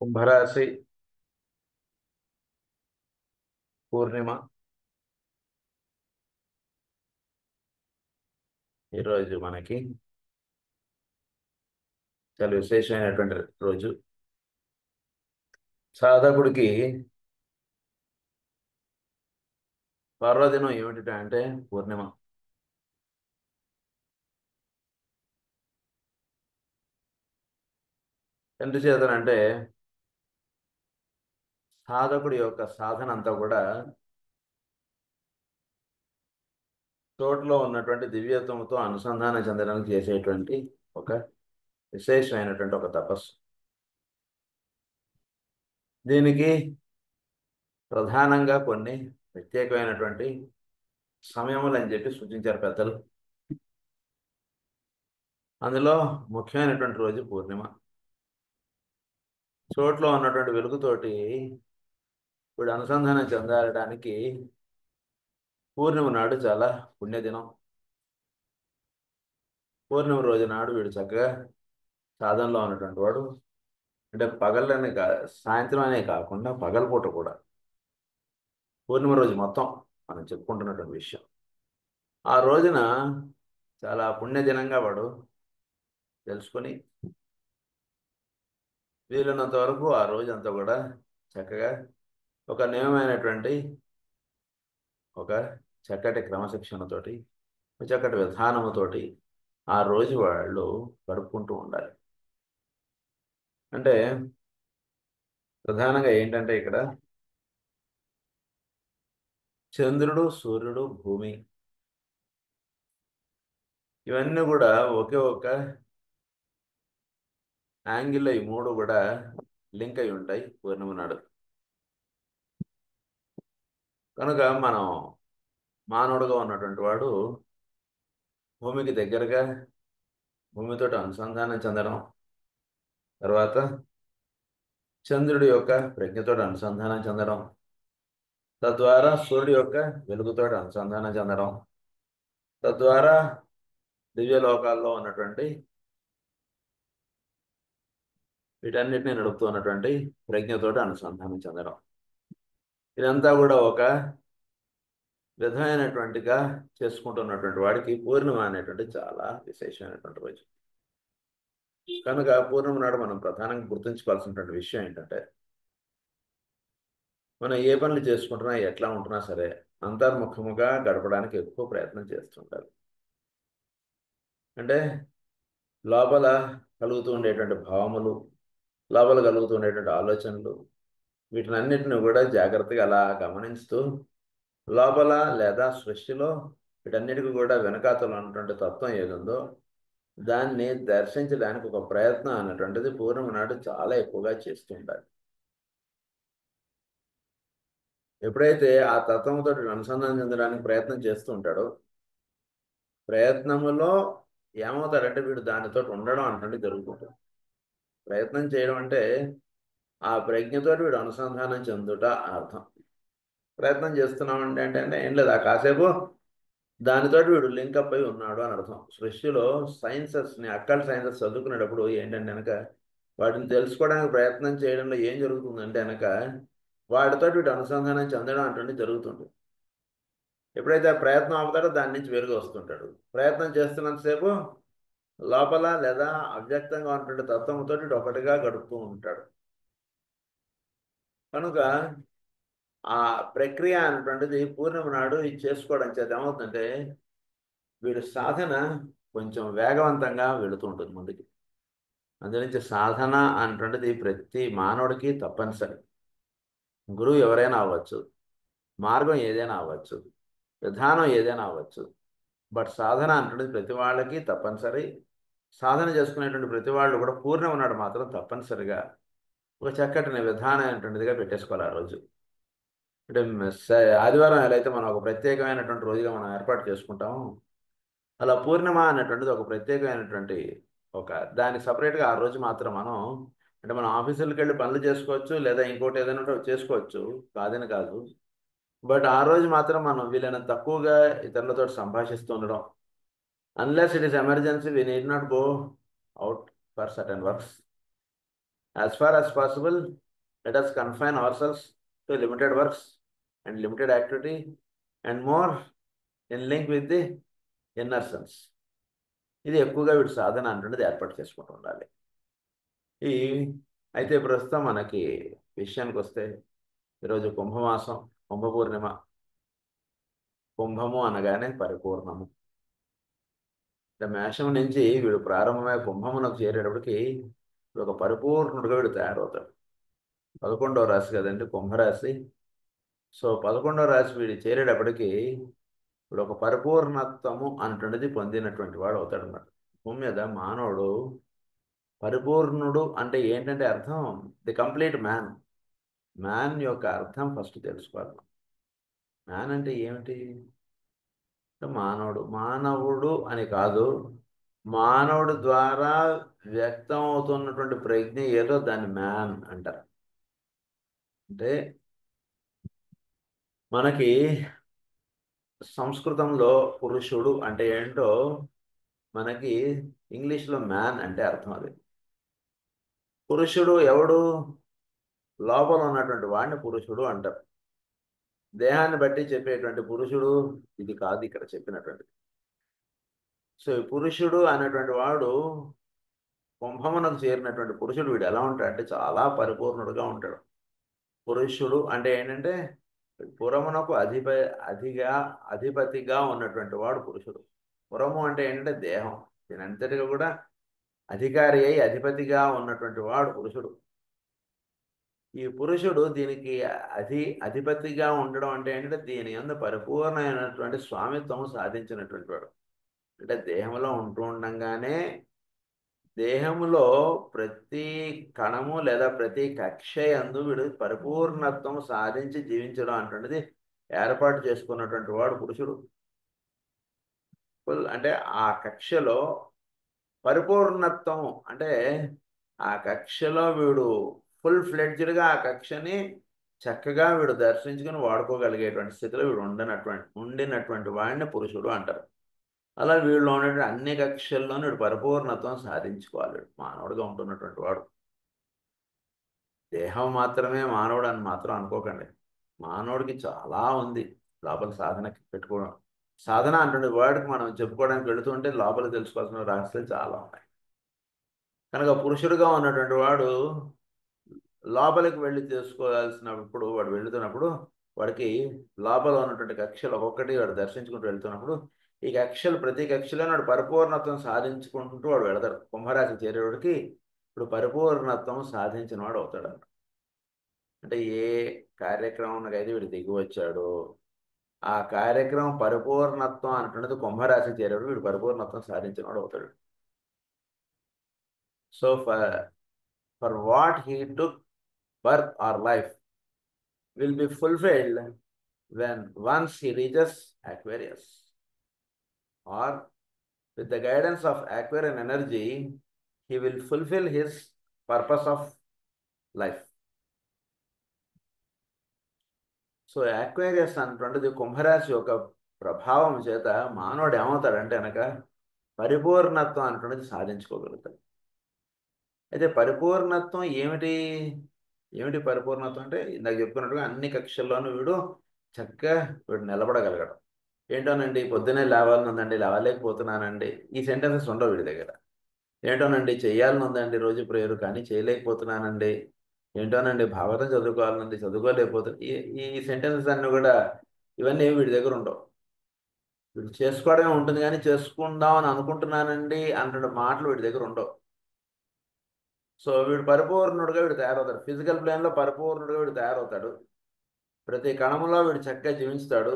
కుంభరాశి పూర్ణిమ ఈరోజు మనకి చాలా విశేషమైనటువంటి రోజు. సాధకుడికి పర్వదినం ఏమిటి అంటే పూర్ణిమ. ఎందుచేతనంటే సాధకుడి యొక్క సాధన అంతా కూడా చోటులో ఉన్నటువంటి దివ్యత్వంతో అనుసంధానం చెందడానికి చేసేటువంటి ఒక విశేషమైనటువంటి ఒక తపస్సు. దీనికి ప్రధానంగా కొన్ని ప్రత్యేకమైనటువంటి సమయములు అని చెప్పి సూచించారు పెద్దలు. అందులో ముఖ్యమైనటువంటి రోజు పూర్ణిమ. చోట్లో ఉన్నటువంటి వెలుగుతోటి వీడు అనుసంధానం చెందడానికి పూర్ణిమ నాడు చాలా పుణ్యదినం. పూర్ణిమ రోజు నాడు వీడు చక్కగా సాధనలో ఉన్నటువంటి వాడు, అంటే పగలనే సాయంత్రం అనే కాకుండా పగలపూట కూడా పూర్ణిమ రోజు మొత్తం మనం చెప్పుకుంటున్నటువంటి విషయం. ఆ రోజున చాలా పుణ్యదినంగా వాడు తెలుసుకొని వీలున్నంత వరకు ఆ రోజంతా కూడా చక్కగా ఒక నియమమైనటువంటి ఒక చక్కటి క్రమశిక్షణతోటి చక్కటి విధానముతోటి ఆ రోజు వాళ్ళు గడుపుకుంటూ ఉండాలి. అంటే ప్రధానంగా ఏంటంటే ఇక్కడ చంద్రుడు, సూర్యుడు, భూమి ఇవన్నీ కూడా ఒకే ఒక యాంగిల్లో ఈ మూడు కూడా లింక్ అయి ఉంటాయి పూర్ణిమ నాడు. కనుక మనం మానవుడుగా ఉన్నటువంటి వాడు భూమికి దగ్గరగా భూమితో అనుసంధానం చెందడం, తర్వాత చంద్రుడి యొక్క ప్రజ్ఞతో అనుసంధానం చెందడం, తద్వారా సూర్యుడి యొక్క వెలుగుతో అనుసంధానం చెందడం, తద్వారా దివ్యలోకాల్లో ఉన్నటువంటి వీటన్నిటిని నడుపుతూ ఉన్నటువంటి ప్రజ్ఞతోటి అనుసంధానం చెందడం, ఇదంతా కూడా ఒక విధమైనటువంటిగా చేసుకుంటున్నటువంటి వాడికి పూర్ణిమ అనేటువంటి చాలా విశేషమైనటువంటి రోజు. కనుక పూర్ణిమ నాడు మనం ప్రధానంగా గుర్తుంచుకోవాల్సినటువంటి విషయం ఏంటంటే మనం ఏ పనులు చేసుకుంటున్నా ఎట్లా ఉంటున్నా సరే అంతర్ముఖముగా గడపడానికి ఎక్కువ ప్రయత్నం చేస్తుంటారు. అంటే లోపల కలుగుతూ ఉండేటువంటి భావములు, లోపల కలుగుతూ ఉండేటువంటి ఆలోచనలు, వీటినన్నిటిని కూడా జాగ్రత్తగా అలా గమనిస్తూ లోపల లేదా సృష్టిలో వీటన్నిటికీ కూడా వెనకాతలో ఉన్నటువంటి తత్వం ఏదుందో దాన్ని దర్శించడానికి ఒక ప్రయత్నం అన్నటువంటిది పూర్ణిమ నాడు చాలా ఎక్కువగా చేస్తూ ఉండాలి. ఎప్పుడైతే ఆ తత్వంతో అనుసంధానం చెందడానికి ప్రయత్నం చేస్తూ ఉంటాడో ప్రయత్నములో ఏమవుతాడంటే వీడు దానితో ఉండడం అంటే జరుగుతుంటుంది. ప్రయత్నం చేయడం అంటే ఆ ప్రజ్ఞతో వీడు అనుసంధానం చెందుట అర్థం. ప్రయత్నం చేస్తున్నామంటే అంటే ఏం లేదు, ఆ కాసేపు దానితో వీడు లింకప్ అయి ఉన్నాడు అని అర్థం. సృష్టిలో సైన్సెస్ని అక్కల్ సైన్సెస్ చదువుకునేటప్పుడు ఏంటంటే కనుక వాటిని తెలుసుకోవడానికి ప్రయత్నం చేయడంలో ఏం జరుగుతుందంటే కనుక వాటితో వీడు అనుసంధానం చెందడం అంటే జరుగుతుంది. ఎప్పుడైతే ఆ ప్రయత్నం అవుతాడో దాని నుంచి వెలుగు వస్తుంటాడు. ప్రయత్నం చేస్తున్నంతసేపు లోపల లేదా అవ్యక్తంగా ఉన్నటువంటి తత్వంతో ఒకటిగా గడుపుతూ ఉంటాడు. కనుక ఆ ప్రక్రియ అనేటువంటిది పూర్ణిమ నాడు ఇది చేసుకోవడం చేత ఏమవుతుందంటే వీడి సాధన కొంచెం వేగవంతంగా వెళుతూ ఉంటుంది ముందుకి. అందునుంచి సాధన అనేటువంటిది ప్రతి మానవుడికి తప్పనిసరి. గురువు ఎవరైనా అవ్వచ్చు, మార్గం ఏదైనా అవ్వచ్చు, విధానం ఏదైనా అవ్వచ్చు, బట్ సాధన అంటున్నది ప్రతి వాళ్ళకి తప్పనిసరి. సాధన చేసుకునేటువంటి ప్రతి వాళ్ళు కూడా పూర్ణిమ నాడు మాత్రం తప్పనిసరిగా ఒక చక్కటి విధానం అనేటువంటిదిగా పెట్టేసుకోవాలి ఆ రోజు. అంటే ఆదివారం ఎలా అయితే మనం ఒక ప్రత్యేకమైనటువంటి రోజుగా మనం ఏర్పాటు చేసుకుంటాము, అలా పూర్ణిమ అనేటువంటిది ఒక ప్రత్యేకమైనటువంటి ఒక దానికి సపరేట్గా ఆ రోజు మాత్రం మనం అంటే మనం ఆఫీసులకు వెళ్ళి పనులు చేసుకోవచ్చు, లేదా ఇంకోటి ఏదైనా చేసుకోవచ్చు, కాదని కాదు. బట్ ఆ రోజు మాత్రం మనం వీలైనంత తక్కువగా ఇతరులతో సంభాషిస్తూ ఉండడం. Unless it is emergency, we need not go out for certain works. As far as possible, let us confine ourselves to limited works and limited activity and more in link with the inner sense. ఇది ఎక్కువగా వీడు సాధన అంటున్నది ఏర్పాటు చేసుకుంటూ ఉండాలి. ఈ అయితే ప్రస్తుతం మనకి విషయానికి వస్తే ఈరోజు కుంభమాసం, కుంభపూర్ణిమ. కుంభము అనగానే పరిపూర్ణము. మేషం నుంచి వీడు ప్రారంభమై కుంభమునకు చేరేటప్పటికి ఒక పరిపూర్ణుడుగా వీడు తయారవుతాడు. 11వ రాశి కదండి కుంభరాశి. సో 11వ రాశి వీడు చేరేటప్పటికి ఇప్పుడు ఒక పరిపూర్ణత్వము అనేటువంటిది పొందినటువంటి వాడు అవుతాడు అన్నమాట. భూమి మీద మానవుడు పరిపూర్ణుడు అంటే ఏంటంటే అర్థం ది కంప్లీట్ మ్యాన్. మ్యాన్ యొక్క అర్థం ఫస్ట్ తెలుసుకోవాలి. మ్యాన్ అంటే ఏమిటి? మానవుడు అని కాదు, మానవుడి ద్వారా వ్యక్తం అవుతున్నటువంటి ప్రజ్ఞ ఏదో దాన్ని మ్యాన్ అంటారు. అంటే మనకి సంస్కృతంలో పురుషుడు అంటే ఏంటో మనకి ఇంగ్లీష్లో మ్యాన్ అంటే అర్థం. అది పురుషుడు ఎవడు? లోపల ఉన్నటువంటి వాడిని పురుషుడు అంటారు. దేహాన్ని బట్టి చెప్పేటువంటి పురుషుడు ఇది కాదు ఇక్కడ చెప్పినటువంటి. సో ఈ పురుషుడు అనేటువంటి వాడు కుంభమునకు చేరినటువంటి పురుషుడు వీడు ఎలా ఉంటాడంటే చాలా పరిపూర్ణుడుగా ఉంటాడు. పురుషుడు అంటే ఏంటంటే పురమునకు అధిపతిగా ఉన్నటువంటి వాడు పురుషుడు. పురము అంటే ఏంటంటే దేహం. దీని అంతటిగా కూడా అధికారి అయి అధిపతిగా ఉన్నటువంటి వాడు పురుషుడు. ఈ పురుషుడు దీనికి అధిపతిగా ఉండడం అంటే ఏంటంటే దీని యందు పరిపూర్ణమైనటువంటి స్వామిత్వం సాధించినటువంటి వాడు. అంటే దేహంలో ఉంటూ ఉండంగానే దేహంలో ప్రతి కణము లేదా ప్రతి కక్ష యందు వీడు పరిపూర్ణత్వం సాధించి జీవించడం అంటున్నది ఏర్పాటు చేసుకున్నటువంటి వాడు పురుషుడు. అంటే ఆ కక్షలో పరిపూర్ణత్వం అంటే ఆ కక్షలో వీడు ఫుల్ ఫ్లెడ్జ్డ్గా ఆ కక్షని చక్కగా వీడు దర్శించుకుని వాడుకోగలిగేటువంటి స్థితిలో వీడు ఉండినటువంటి వాడిని పురుషుడు అంటారు. అలా వీళ్ళు ఉన్నటువంటి అన్ని కక్షల్లోనూ వీడు పరిపూర్ణత్వం సాధించుకోవాలి. మానవుడిగా ఉంటున్నటువంటి వాడు. దేహం మాత్రమే మానవుడు అని మాత్రం అనుకోకండి. మానవుడికి చాలా ఉంది లోపల సాధనకి పెట్టుకోవడం. సాధన అంటే వర్డ్కి మనం చెప్పుకోవడానికి వెళుతుంటే లోపల తెలుసుకోవాల్సిన రహస్యాలు చాలా ఉన్నాయి. కనుక పురుషుడిగా ఉన్నటువంటి వాడు లోపలికి వెళ్ళి తెలుసుకోవాల్సినప్పుడు వాడు వెళుతున్నప్పుడు వాడికి లోపల ఉన్నటువంటి కక్షలు ఒక్కొక్కటి వాడు దర్శించుకుంటూ వెళ్తున్నప్పుడు ఈ కక్షలు ప్రతి కక్షలో వాడు పరిపూర్ణత్వం సాధించుకుంటూ వాడు వెళతాడు. కుంభరాశి చేరేవాడికి ఇప్పుడు పరిపూర్ణత్వం సాధించిన వాడు అవుతాడు. అంటే ఏ కార్యక్రమానికైతే వీడు దిగి వచ్చాడో ఆ కార్యక్రమం పరిపూర్ణత్వం అంటున్నది కుంభరాశి చేరేవాడు వీడు పరిపూర్ణత్వం సాధించిన వాడు అవుతాడు. So for what he took birth or life will be fulfilled when once he reaches Aquarius, or with the guidance of Aquarian energy he will fulfill his purpose of life. So Aquarius అంటున్నది కుంభరాశి యొక్క ప్రభావం చేత మానవుడు ఏమవుతాడంటే కనుక పరిపూర్ణత్వం అంటున్నది సాధించుకోగలుగుతాడు. అయితే పరిపూర్ణత్వం ఏమిటి పరిపూర్ణత్వం అంటే ఇందాక చెప్పుకున్నట్టుగా అన్ని కక్షల్లోనూ వీడు చక్కగా వీడు నిలబడగలగడం. ఏంటోనండి పొద్దునే లేవాలనుందండి లేవలేకపోతున్నానండి ఈ సెంటెన్సెస్ ఉండవు వీడి దగ్గర. ఏంటోనండి చెయ్యాలనుందండి రోజు ప్రేయర్ కానీ చేయలేకపోతున్నానండి. ఏంటోనండి భాగవతం చదువుకోవాలనుంది చదువుకోలేకపోతున్నా ఈ సెంటెన్సెస్ అన్నీ కూడా ఇవన్నీ వీడి దగ్గర ఉండవు. వీడు చేసుకోవడమే ఉంటుంది కానీ చేసుకుందాం అని అనుకుంటున్నానండి అంటున్న మాటలు వీడి దగ్గర ఉండవు. సో వీడు పరిపూర్ణుడుగా వీడు తయారవుతాడు. ఫిజికల్ ప్లేన్లో పరిపూర్ణుడుగా వీడు తయారవుతాడు. ప్రతి కణములో వీడు చక్కగా జీవిస్తాడు.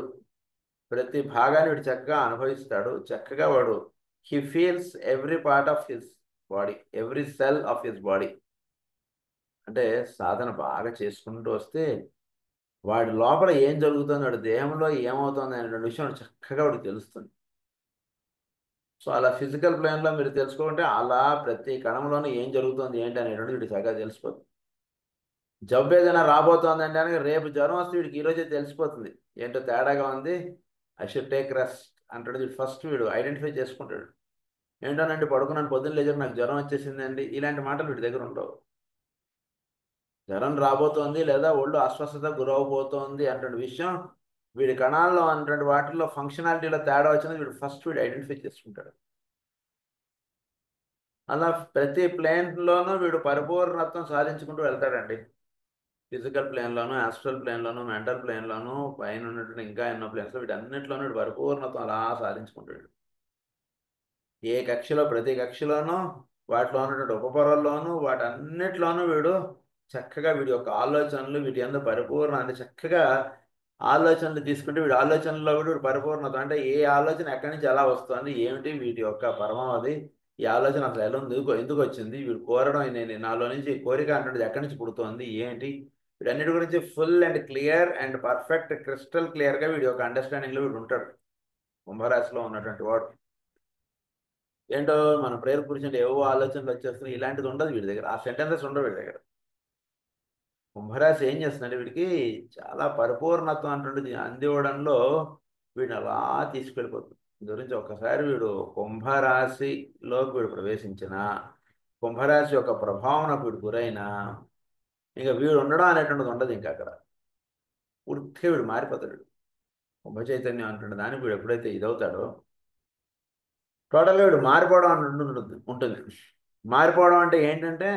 ప్రతి భాగాన్ని వీడు చక్కగా అనుభవిస్తాడు. చక్కగా వాడు he feels every part of his body, every cell of his body. అంటే సాధన బాగా చేసుకుంటూ వస్తే వాడి లోపల ఏం జరుగుతుంది, వాడి దేహంలో ఏమవుతుంది అనే విషయం చక్కగా వాడికి తెలుస్తుంది. సో అలా ఫిజికల్ ప్లేన్లో మీరు తెలుసుకుంటే అలా ప్రతి కణంలోనూ ఏం జరుగుతుంది ఏంటి అనేటువంటి వీడికి చక్కగా తెలిసిపోతుంది. జబ్బు ఏదైనా రాబోతోంది అంటే రేపు జ్వరం వస్తే వీడికి ఈరోజే తెలిసిపోతుంది ఏంటో తేడాగా ఉంది, ఐ షుడ్ టేక్ రెస్ట్ అంటాడు. వీడు ఫస్ట్ వీడు ఐడెంటిఫై చేసుకుంటాడు. ఏంటోనండి పడుకున్నాను పొద్దున్న లేచారు నాకు జ్వరం వచ్చేసిందండి ఇలాంటి మాటలు వీడి దగ్గర ఉండవు. జ్వరం రాబోతోంది లేదా ఒళ్ళు అస్వస్థత గురవబోతోంది అటువంటి విషయం వీడి కణాల్లో అన్నటువంటి వాటిల్లో ఫంక్షనాలిటీలో తేడా వచ్చినది వీడు ఐడెంటిఫై చేసుకుంటాడు. అలా ప్రతి ప్లేన్లోనూ వీడు పరిపూర్ణత్వం సాధించుకుంటూ వెళ్తాడండి. ఫిజికల్ ప్లేన్లోను, ఆస్ట్రల్ ప్లేన్లోను, మెంటల్ ప్లేన్లోను, పైన ఉన్నటువంటి ఇంకా ఎన్నో ప్లేన్స్లో వీటన్నిటిలోనూ వీడు పరిపూర్ణత్వం అలా సాధించుకుంటాడు. ఏ కక్షలో ప్రతి కక్షలోనూ వాటిలో ఉన్నటువంటి ఉపపొరల్లోనూ వాటన్నిటిలోనూ వీడు చక్కగా వీడి యొక్క ఆలోచనలు వీటి అందు పరిపూర్ణ అంటే చక్కగా ఆలోచనలు తీసుకుంటే వీడి ఆలోచనలో కూడా వీడు పరిపూర్ణత అంటే ఏ ఆలోచన ఎక్కడి నుంచి ఎలా వస్తుంది, ఏమిటి వీటి యొక్క పరమావధి, ఈ ఆలోచన అసలు ఎలా ఎందుకు వచ్చింది, వీడు కోరడం నేను నాలో నుంచి కోరిక అంటున్నది ఎక్కడి నుంచి పుడుతోంది ఏంటి, వీటన్నిటి గురించి full and clear and perfect crystal క్లియర్గా వీడి యొక్క అండర్స్టాండింగ్లో వీడు ఉంటాడు కుంభరాశిలో ఉన్నటువంటి వాడు. ఏంటో మన ప్రేయర్ కూర్చుంటే ఏవో ఆలోచనలు వచ్చేస్తున్నాయి, ఇలాంటిది ఉండదు వీడి దగ్గర, ఆ సెంటెన్సెస్ ఉండవు వీడి దగ్గర. కుంభరాశి ఏం చేస్తుందంటే వీడికి చాలా పరిపూర్ణత్వం అంటుండేది అందివ్వడంలో వీడిని అలా తీసుకెళ్ళిపోతుంది. గురించి ఒక్కసారి వీడు కుంభరాశిలోకి వీడు ప్రవేశించిన కుంభరాశి యొక్క ప్రభావం వీడు గురైనా ఇంకా వీడు ఉండడం అనేటువంటిది ఉండదు. ఇంకా అక్కడ పూర్తిగా వీడు మారిపోతాడు. కుంభ చైతన్యం అంటుండే దానికి వీడు ఎప్పుడైతే ఇదవుతాడో టోటల్గా వీడు మారిపోవడం ఉంటుంది. మారిపోవడం అంటే ఏంటంటే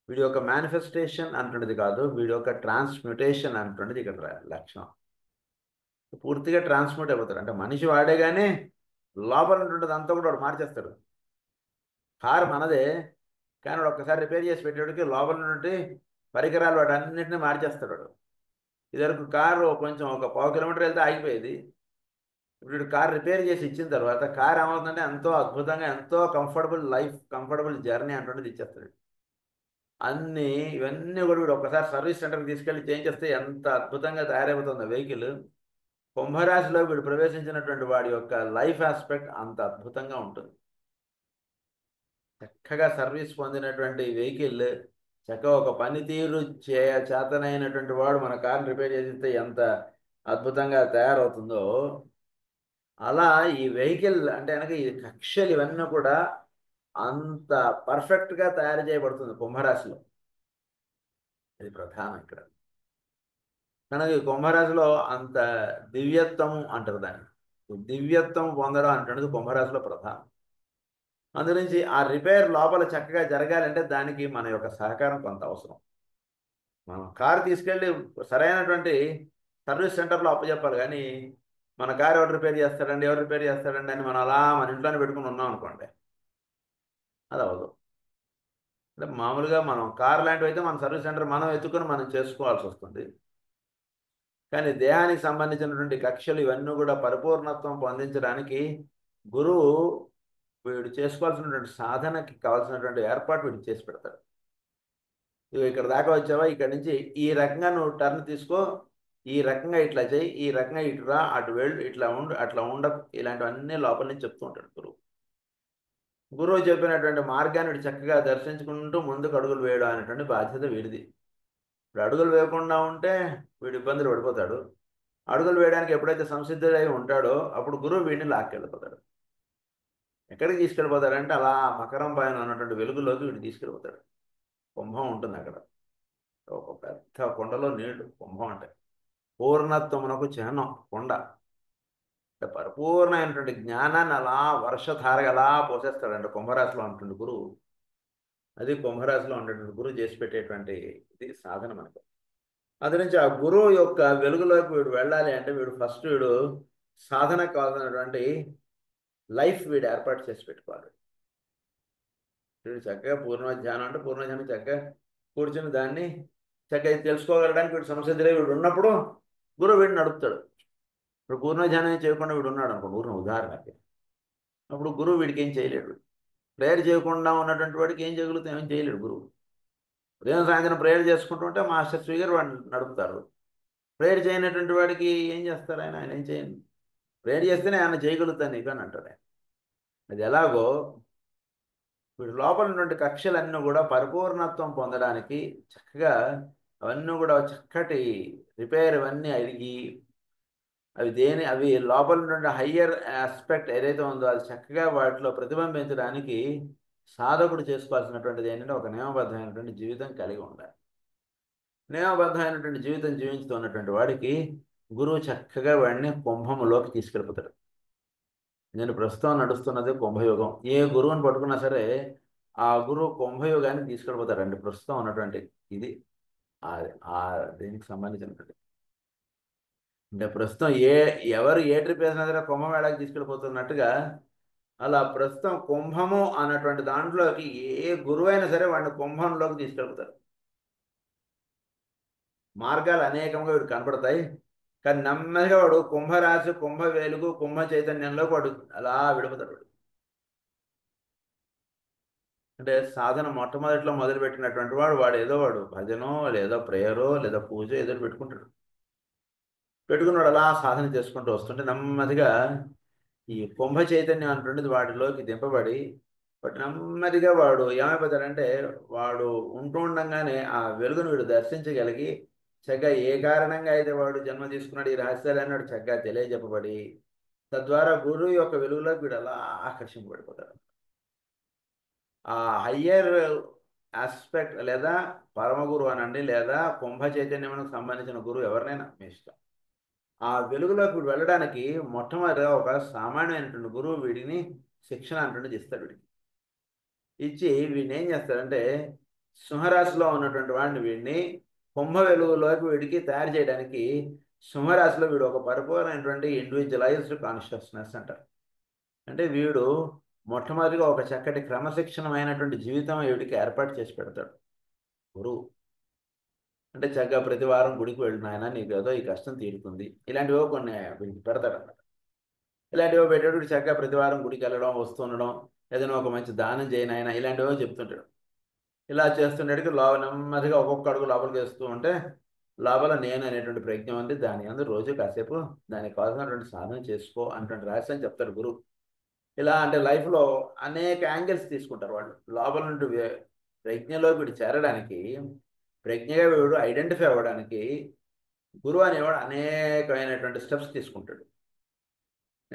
వీడి యొక్క మేనిఫెస్టేషన్ అంటున్నది కాదు, వీడి యొక్క ట్రాన్స్మ్యూటేషన్ అంటున్నది ఇక్కడ లక్షణం. పూర్తిగా ట్రాన్స్మ్యూట్ అయిపోతాడు. అంటే మనిషి వాడే కానీ లోపల ఉంటుంటుంది అంతా కూడా వాడు మార్చేస్తాడు. కారు మనదే కానీ వాడు ఒక్కసారి రిపేర్ చేసి పెట్టేటికి లోపల నుండి పరికరాలు వాడు అన్నింటినీ మార్చేస్తాడు వాడు. ఇదివరకు కారు కొంచెం ఒక 1/2 కిలోమీటర్ వెళ్తే ఆగిపోయేది. ఇప్పుడు కార్ రిపేర్ చేసి ఇచ్చిన తర్వాత కార్ ఏమవుతుందంటే ఎంతో అద్భుతంగా ఎంతో కంఫర్టబుల్ లైఫ్ కంఫర్టబుల్ జర్నీ అంటున్నది ఇచ్చేస్తాడు. ఇవన్నీ కూడా వీడు ఒక్కసారి సర్వీస్ సెంటర్కి తీసుకెళ్ళి చేంజ్ చేస్తే ఎంత అద్భుతంగా తయారైపోతుంది వెహికల్. కుంభరాశిలో వీడు ప్రవేశించినటువంటి వాడి యొక్క లైఫ్ ఆస్పెక్ట్ అంత అద్భుతంగా ఉంటుంది. చక్కగా సర్వీస్ పొందినటువంటి వెహికల్ చక్కగా ఒక పనితీరు చేతనైనటువంటి వాడు మన కార్ని రిపేర్ చేస్తే ఎంత అద్భుతంగా తయారవుతుందో అలా ఈ వెహికల్ అంటే కనుక ఈ కక్షలు ఇవన్నీ కూడా అంత పర్ఫెక్ట్గా తయారు చేయబడుతుంది కుంభరాశిలో. అది ప్రధానం ఇక్కడ. కనుక ఈ కుంభరాశిలో అంత దివ్యత్వం అంటారు దాన్ని. దివ్యత్వం పొందడం అంటున్నది కుంభరాశిలో ప్రధానం. అందుగురించి ఆ రిపేర్ లోపల చక్కగా జరగాలంటే దానికి మన యొక్క సహకారం కొంత అవసరం. మనం కారు తీసుకెళ్ళి సరైనటువంటి సర్వీస్ సెంటర్లో అప్పచెప్పాలి. కానీ మన కారు ఎవరు రిపేర్ చేస్తాడండి అని మనం అలా మన ఇంట్లోనే పెట్టుకుని ఉన్నాం అనుకోండి, అది అవ్వదు. అంటే మామూలుగా మనం కారు లాంటివి అయితే మన సర్వీస్ సెంటర్ మనం ఎత్తుకొని మనం చేసుకోవాల్సి వస్తుంది. కానీ దేహానికి సంబంధించినటువంటి కక్షలు ఇవన్నీ కూడా పరిపూర్ణత్వం పొందించడానికి గురువు వీడు చేసుకోవాల్సినటువంటి సాధనకి కావాల్సినటువంటి ఏర్పాటు వీడు చేసి పెడతాడు. నువ్వు ఇక్కడ దాకా వచ్చావా, ఇక్కడ నుంచి ఈ రకంగా నువ్వు టర్న్ తీసుకో, ఈ రకంగా ఇట్లా చేయి, ఈ రకంగా ఇటు రా, అటు వెళ్ళు, ఇట్లా ఉండు, అట్లా ఉండకు, ఇలాంటివన్నీ లోపల నుంచి చెప్తూ ఉంటాడు గురువు. గురువు చెప్పినటువంటి మార్గాన్ని వీడు చక్కగా దర్శించుకుంటూ ముందుకు అడుగులు వేయడం అనేటువంటి బాధ్యత వీడిది. ఇప్పుడు అడుగులు వేయకుండా ఉంటే వీడు ఇబ్బందులు పడిపోతాడు. అడుగులు వేయడానికి ఎప్పుడైతే సంసిద్ధుడై ఉంటాడో అప్పుడు గురువు వీడిని లాక్కెళ్ళిపోతాడు. ఎక్కడికి తీసుకెళ్ళిపోతాడంటే అలా మకరం పైన ఉన్నటువంటి వెలుగులోకి వీడు తీసుకెళ్ళిపోతాడు. కుంభం ఉంటుంది అక్కడ, ఒక పెద్ద కొండలో నీళ్లు. కుంభం అంటే పూర్ణత్వమునకు చిహ్నం కొండ. పరిపూర్ణమైనటువంటి జ్ఞానాన్ని అలా వర్షధారగా అలా పోసేస్తాడంటే కుంభరాశిలో ఉంటుంది గురువు. అది కుంభరాశిలో ఉండేటువంటి గురువు చేసి పెట్టేటువంటి ఇది సాధన మనకు. అది నుంచి ఆ గురువు యొక్క వెలుగులోకి వీడు వెళ్ళాలి అంటే వీడు సాధన కావాల్సినటువంటి లైఫ్ వీడు ఏర్పాటు చేసి పెట్టుకోవాలి. వీడు చక్కగా పూర్ణధ్యానం అంటే పూర్ణధ్యానం చక్కగా కూర్చుని దాన్ని చక్కగా తెలుసుకోగలడానికి వీడు సంసిద్ధులై వీడు ఉన్నప్పుడు గురువు వీడిని నడుపుతాడు. ఇప్పుడు పూర్ణధ్యానం చేయకుండా వీడు ఉన్నాడు అనుకోండి, ఊరిన ఉదాహరణకి, అప్పుడు గురువు వీడికి ఏం చేయలేడు. ప్రేయర్ చేయకుండా ఉన్నటువంటి వాడికి ఏం చేయగలుగుతాం, ఏం చేయలేడు గురువు. ఉదయం సాయంత్రం ప్రేయర్ చేసుకుంటుంటే మాస్టర్ శ్రీ గారు వాడిని నడుపుతారు. ప్రేయర్ చేయనటువంటి వాడికి ఏం చేస్తారు, ఆయన ఏం చేయండి. ప్రేయర్ చేస్తేనే ఆయన చేయగలుగుతాను నీకు అని అంటారు. అది ఎలాగో వీడు లోపల ఉన్నటువంటి కక్షలన్నీ కూడా పరిపూర్ణత్వం పొందడానికి చక్కగా అవన్నీ కూడా చక్కటి రిపేర్ ఇవన్నీ అడిగి అవి లోపల ఉన్నటువంటి హయ్యర్ ఆస్పెక్ట్ ఏదైతే ఉందో అది చక్కగా వాటిలో ప్రతిబింబించడానికి సాధకుడు చేసుకోవాల్సినటువంటిది ఏంటంటే ఒక నియమబద్ధమైనటువంటి జీవితం కలిగి ఉండాలి. నియమబద్ధమైనటువంటి జీవితం జీవించుతున్నటువంటి వాడికి గురువు చక్కగా వాడిని కుంభములోకి తీసుకెళ్ళిపోతాడు. నేను ప్రస్తుతం నడుస్తున్నది కుంభయుగం. ఏ గురువుని పట్టుకున్నా సరే ఆ గురువు కుంభయుగానికి తీసుకెళ్ళిపోతాడండి. ప్రస్తుతం ఉన్నటువంటి ఇది ఆ దీనికి సంబంధించినటువంటి అంటే ప్రస్తుతం ఎవరు ఏ ట్రిప్ వేసినా సరే కుంభమేళాకి తీసుకెళ్ళిపోతున్నట్టుగా అలా ప్రస్తుతం కుంభము అన్నటువంటి దాంట్లోకి ఏ గురువు అయినా సరే వాడిని కుంభంలోకి తీసుకెళ్ళిపోతారు. మార్గాలు అనేకంగా వీడు కనపడతాయి, కానీ నెమ్మదిగా వాడు కుంభరాశి, కుంభ వెలుగు, కుంభ చైతన్యంలో వాడు అలా విడిపోతాడు. అంటే సాధన మొట్టమొదటిలో మొదలుపెట్టినటువంటి వాడు ఏదో భజనో లేదా ప్రేయరో లేదా పూజ ఏదో పెట్టుకుంటాడు. పెట్టుకున్నాడు అలా సాధన చేసుకుంటూ వస్తుంటే నెమ్మదిగా ఈ కుంభ చైతన్యం అంటుండేది వాడిలోకి దింపబడి బట్ నెమ్మదిగా వాడు ఏమైపోతాడంటే వాడు ఉంటూ ఉండంగానే ఆ వెలుగును వీడు దర్శించగలిగి చక్కగా ఏ కారణంగా అయితే వాడు జన్మ తీసుకున్నాడు ఈ రహస్యాలు అన్నాడు చక్కగా తెలియజెప్పబడి తద్వారా గురువు యొక్క వెలుగులోకి వీడు అలా ఆకర్షింపబడిపోతాడు. ఆ హయ్యర్ ఆస్పెక్ట్ లేదా పరమ గురువు అనండి లేదా కుంభ చైతన్యమునకు సంబంధించిన గురువు ఎవరినైనా మీ ఇష్టం. ఆ వెలుగులోకి వీడు వెళ్ళడానికి మొట్టమొదటిగా ఒక సామాన్యమైనటువంటి గురువు వీడిని శిక్షణ అంటుండేది ఇస్తాడు. వీడికి ఇచ్చి వీడిని ఏం చేస్తాడంటే సింహరాశిలో ఉన్నటువంటి వాడిని వీడిని కుంభ వెలుగులోకి వీడికి తయారు చేయడానికి సింహరాశిలో వీడు ఒక పరిపూర్ణమైనటువంటి ఇండివిజువలైజ్డ్ కాన్షియస్నెస్ అంటారు. అంటే వీడు మొట్టమొదటిగా ఒక చక్కటి క్రమశిక్షణమైనటువంటి జీవితం వీడికి ఏర్పాటు చేసి పెడతాడు గురువు. అంటే చక్కగా ప్రతి వారం గుడికి వెళ్ళిన ఆయన నీకు ఏదో ఈ కష్టం తీరుతుంది ఇలాంటివో కొన్ని వీడికి పెడతాడు అన్నమాట. ఇలాంటివో పెట్టేటప్పుడు చక్కగా ప్రతి వారం గుడికి వెళ్ళడం వస్తుండడం ఏదైనా ఒక మంచి దానం చేయని ఆయన ఇలాంటివో చెప్తుంటాడు. ఇలా చేస్తుండేటికి నెమ్మదిగా ఒక్కొక్క అడుగు లోపలికి వేస్తూ ఉంటే లోపల నేను అనేటువంటి ప్రజ్ఞ ఉంది, దాని అందు రోజు కాసేపు దానికి కావాల్సినటువంటి సాధన చేసుకో అనేటువంటి రహస్యం చెప్తాడు గురువు. ఇలా అంటే లైఫ్లో అనేక యాంగిల్స్ తీసుకుంటారు వాళ్ళు. లోపల నుండి ప్రజ్ఞలోకి వీడు చేరడానికి ప్రజ్ఞగా వీడు ఐడెంటిఫై అవ్వడానికి గురువు అనేవాడు అనేకమైనటువంటి స్టెప్స్ తీసుకుంటాడు.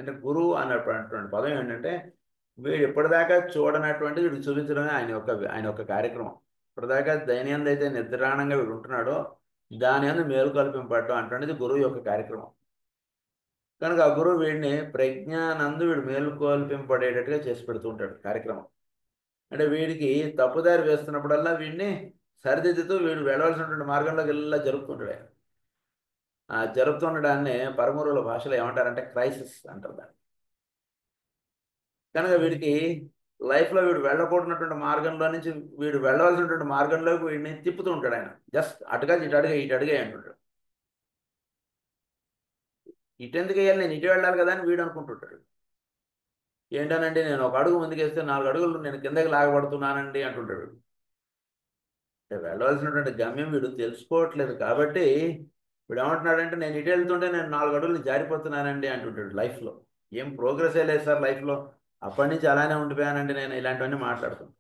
అంటే గురువు అన్నటువంటి పదం ఏంటంటే వీడు ఇప్పటిదాకా చూడనటువంటి వీడు చూపించడమే ఆయన యొక్క కార్యక్రమం. ఇప్పటిదాకా దైనంద అయితే నిద్రాణంగా వీడు ఉంటున్నాడో దాని అందు మేలుకొల్పింపడడం అంటున్నది గురువు యొక్క కార్యక్రమం. కనుక ఆ గురువు వీడిని ప్రజ్ఞానందు వీడు మేలుకొల్పింపడేటట్టుగా చేసి పెడుతూ ఉంటాడు కార్యక్రమం. అంటే వీడికి తప్పుదారి వేస్తున్నప్పుడల్లా వీడిని సరిదిద్దుతూ వీడు వెళ్ళవలసినటువంటి మార్గంలోకి వెళ్ళా జరుపుతుంటాడు ఆయన. ఆ జరుపుతుండడాన్ని పరమగురువుల భాషలో ఏమంటారంటే క్రైసిస్ అంటారు దాన్ని. కనుక వీడికి లైఫ్లో వీడు వెళ్ళకూడనటువంటి మార్గంలో నుంచి వీడు వెళ్ళవలసినటువంటి మార్గంలోకి వీడిని తిప్పుతూ ఉంటాడు ఆయన. జస్ట్ అటుగా ఇటు అడిగే ఇటు అడిగే అంటుంటాడు. ఇటు ఎందుకు వేయాలి, నేను ఇటు వెళ్ళాలి కదా అని వీడు అనుకుంటుంటాడు. ఏంటనండి నేను ఒక అడుగు ముందుకేస్తే 4 అడుగులు నేను కిందకి లాగబడుతున్నానండి అంటుంటాడు. అంటే వెళ్ళవలసినటువంటి గమ్యం వీడు తెలుసుకోవట్లేదు కాబట్టి వీడు ఏమంటున్నాడంటే నేను ఇటు వెళ్తుంటే నేను 4 అడుగులు జారిపోతున్నానండి అంటుంటాడు. లైఫ్లో ఏం ప్రోగ్రెస్ లేదు సార్, లైఫ్లో అప్పటి నుంచి అలానే ఉండిపోయానండి నేను, ఇలాంటివన్నీ మాట్లాడుతున్నాను.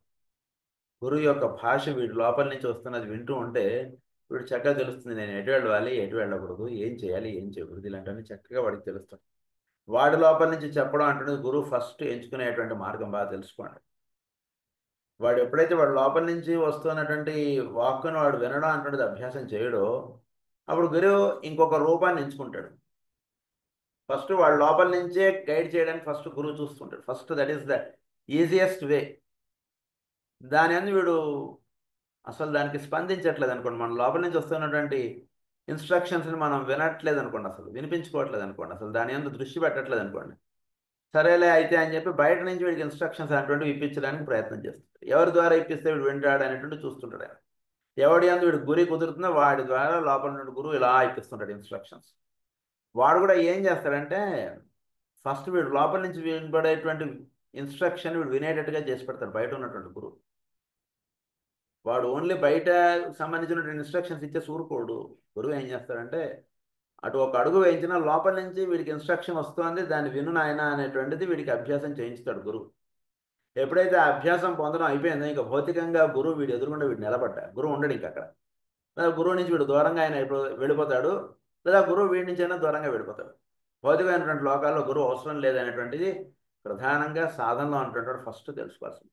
గురువు యొక్క భాష వీడు లోపల నుంచి వస్తున్నది వింటూ ఉంటే వీడు చక్కగా తెలుస్తుంది నేను ఎటు వెళ్ళాలి ఎటు వెళ్ళకూడదు, ఏం చేయాలి ఏం చేయకూడదు, ఇలాంటివన్నీ చక్కగా వాడికి తెలుస్తుంది. వాడి లోపల నుంచి చెప్పడం అంటున్నది గురువు ఫస్ట్ ఎంచుకునేటువంటి మార్గం బాగా తెలుసుకోండి. వాడు ఎప్పుడైతే వాడు లోపల నుంచి వస్తున్నటువంటి వాక్కును వాడు వినడం అంటున్నది అభ్యాసం చేయడో అప్పుడు గురువు ఇంకొక రూపాన్ని ఎంచుకుంటాడు. ఫస్ట్ వాడు లోపల నుంచే గైడ్ చేయడానికి ఫస్ట్ గురువు చూస్తుంటాడు. First that is the easiest way. దాని అందు వీడు అసలు దానికి స్పందించట్లేదు అనుకోండి, మన లోపల నుంచి వస్తున్నటువంటి ఇన్స్ట్రక్షన్స్ని మనం వినట్లేదు అనుకోండి, అసలు వినిపించుకోవట్లేదు అనుకోండి, అసలు దాని అందు దృష్టి పెట్టట్లేదు అనుకోండి, సరేలే అయితే అని చెప్పి బయట నుంచి వీడికి ఇన్స్ట్రక్షన్స్ అనేటువంటి ఇప్పించడానికి ప్రయత్నం చేస్తాడు. ఎవరి ద్వారా ఇప్పిస్తే వీడు వింటాడు అనేటువంటి చూస్తుంటాడు ఆయన. ఎవడి అందు వీడు గురి కుదురుతుందో వాడి ద్వారా లోపల నుండి గురువు ఇలా ఇప్పిస్తుంటాడు ఇన్స్ట్రక్షన్స్. వాడు కూడా ఏం చేస్తాడంటే ఫస్ట్ వీడు లోపల నుంచి వినబడేటువంటి ఇన్స్ట్రక్షన్ వీడు వినేటట్టుగా చేసి పెడతాడు బయట ఉన్నటువంటి గురువు. వాడు ఓన్లీ బయట సంబంధించినటువంటి ఇన్స్ట్రక్షన్స్ ఇచ్చే ఊరుకోడు. గురువు ఏం చేస్తాడంటే అటు ఒక అడుగు వేయించినా లోపల నుంచి వీడికి ఇన్స్ట్రక్షన్ వస్తుంది, దాన్ని విను నాయన అనేటువంటిది వీడికి అభ్యాసం చేయించుతాడు గురువు. ఎప్పుడైతే ఆ అభ్యాసం పొందడం అయిపోయిందో ఇంకా భౌతికంగా గురువు వీడు ఎదురుకుండా వీడు నిలబడ్డా గురువు ఉండడు ఇంకా అక్కడ. లేదా గురువు నుంచి వీడు దూరంగా ఆయన వెళ్ళిపోతాడు, లేదా గురువు వీడి నుంచి అయినా దూరంగా వెళ్ళిపోతాడు. భౌతికమైనటువంటి లోకాల్లో గురువు అవసరం లేదనేటువంటిది ప్రధానంగా సాధనలో ఉన్నటువంటి ఫస్ట్ తెలుసుకోవాల్సింది.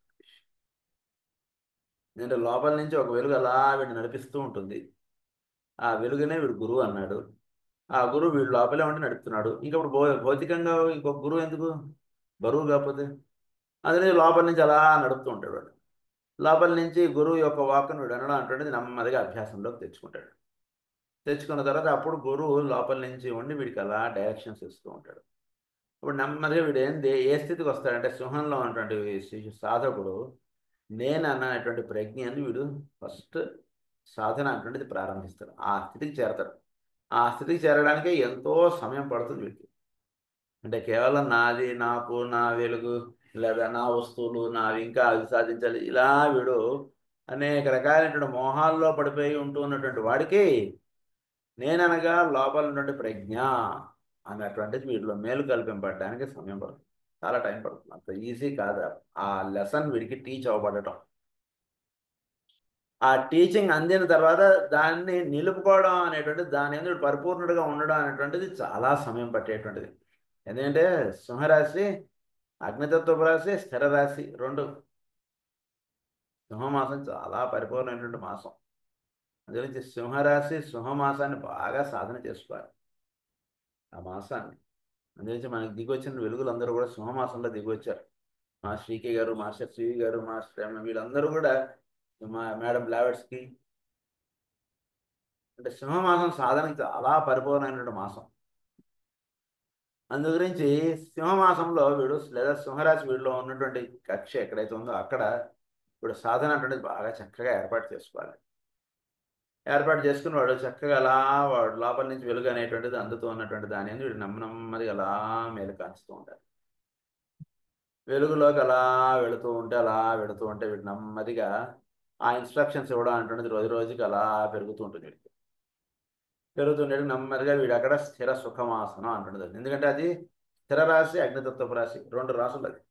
ఎందుకంటే లోపల నుంచి ఒక వెలుగు అలా వీడిని నడిపిస్తూ ఉంటుంది. ఆ వెలుగునే వీడు గురువు అన్నాడు. ఆ గురువు వీడు లోపలే ఉండి నడుపుతున్నాడు. ఇంకా ఇప్పుడు భౌతికంగా ఇంకొక గురువు ఎందుకు? బరువు కాకపోతే అందుకని లోపల నుంచి అలా నడుపుతూ ఉంటాడు వాడు. లోపల నుంచి గురువు యొక్క వాక్కును వీడు వినడం అంటున్నది నెమ్మదిగా అభ్యాసంలోకి తెచ్చుకుంటాడు. తెచ్చుకున్న తర్వాత అప్పుడు గురువు లోపల నుంచి ఉండి వీడికి అలా డైరెక్షన్స్ ఇస్తూ ఉంటాడు. ఇప్పుడు నెమ్మదిగా వీడు ఏ స్థితికి వస్తాడంటే సింహంలో ఉన్నటువంటి సాధకుడు నేను అన్నటువంటి ప్రజ్ఞని వీడు ఫస్ట్ సాధన అటువంటిది ప్రారంభిస్తాడు. ఆ స్థితికి చేరతాడు. ఆ స్థితికి చేరడానికి ఎంతో సమయం పడుతుంది వీడికి. అంటే కేవలం నాది నాకు నా వెలుగు లేదా నా వస్తువులు నావి ఇంకా అవి సాధించాలి ఇలా వీడు అనేక రకాలైనటువంటి మోహాల్లో పడిపోయి ఉంటూ ఉన్నటువంటి వాడికి నేననగా లోపల ఉన్నటువంటి ప్రజ్ఞ అన్నటువంటిది వీడిలో మేలు కల్పింపడానికి సమయం పడుతుంది. చాలా టైం పడుతుంది. అంత ఈజీ కాదు ఆ లెసన్ వీడికి టీచ్ అవ్వబడటం. ఆ టీచింగ్ అందిన తర్వాత దాన్ని నిలుపుకోవడం అనేటువంటిది దాని ఎందుకు పరిపూర్ణుడిగా ఉండడం అనేటువంటిది చాలా సమయం పట్టేటువంటిది. ఎందుకంటే సింహరాశి అగ్నితత్వపు రాశి స్థిర రాశి రెండు. సింహమాసం చాలా పరిపూర్ణమైనటువంటి మాసం. అందుగురించి సింహరాశి సింహమాసాన్ని బాగా సాధన చేసుకోవాలి ఆ మాసాన్ని. అందుగురించి మనకి దిగొచ్చిన వెలుగులందరూ కూడా సింహమాసంలో దిగొచ్చారు. మా శ్రీకే గారు మాస్టర్ సివి గారు మాస్టర్ వీళ్ళందరూ కూడా మా మేడం బ్లావెట్స్కి అంటే సింహమాసం సాధనకి చాలా పరిపూర్ణమైనటువంటి మాసం. అందు గురించి సింహమాసంలో వీడు లేదా సింహరాశి వీడిలో ఉన్నటువంటి కక్ష ఎక్కడైతే ఉందో అక్కడ వీడు సాధన అటువంటిది బాగా చక్కగా ఏర్పాటు చేసుకోవాలి. ఏర్పాటు చేసుకుని వాడు చక్కగా అలా వాడు లోపల నుంచి వెలుగు అనేటువంటిది అందుతూ ఉన్నటువంటి దాని అని వీడు నెమ్మదిగా అలా మేలు కాంచుతూ ఉంటారు. వెలుగులోకి అలా వెళుతూ ఉంటే వీడు నెమ్మదిగా ఆ ఇన్స్ట్రక్షన్స్ ఇవ్వడం అంటున్నది రోజు రోజుకి అలా పెరుగుతూ ఉంటుంది వీడికి. పెరుగుతుండేది నెమ్మదిగా వీడు అక్కడ స్థిర సుఖమాసనం అంటున్నది. ఎందుకంటే అది స్థిర రాశి అగ్నితత్వపు రాశి రెండు రాసులు అది.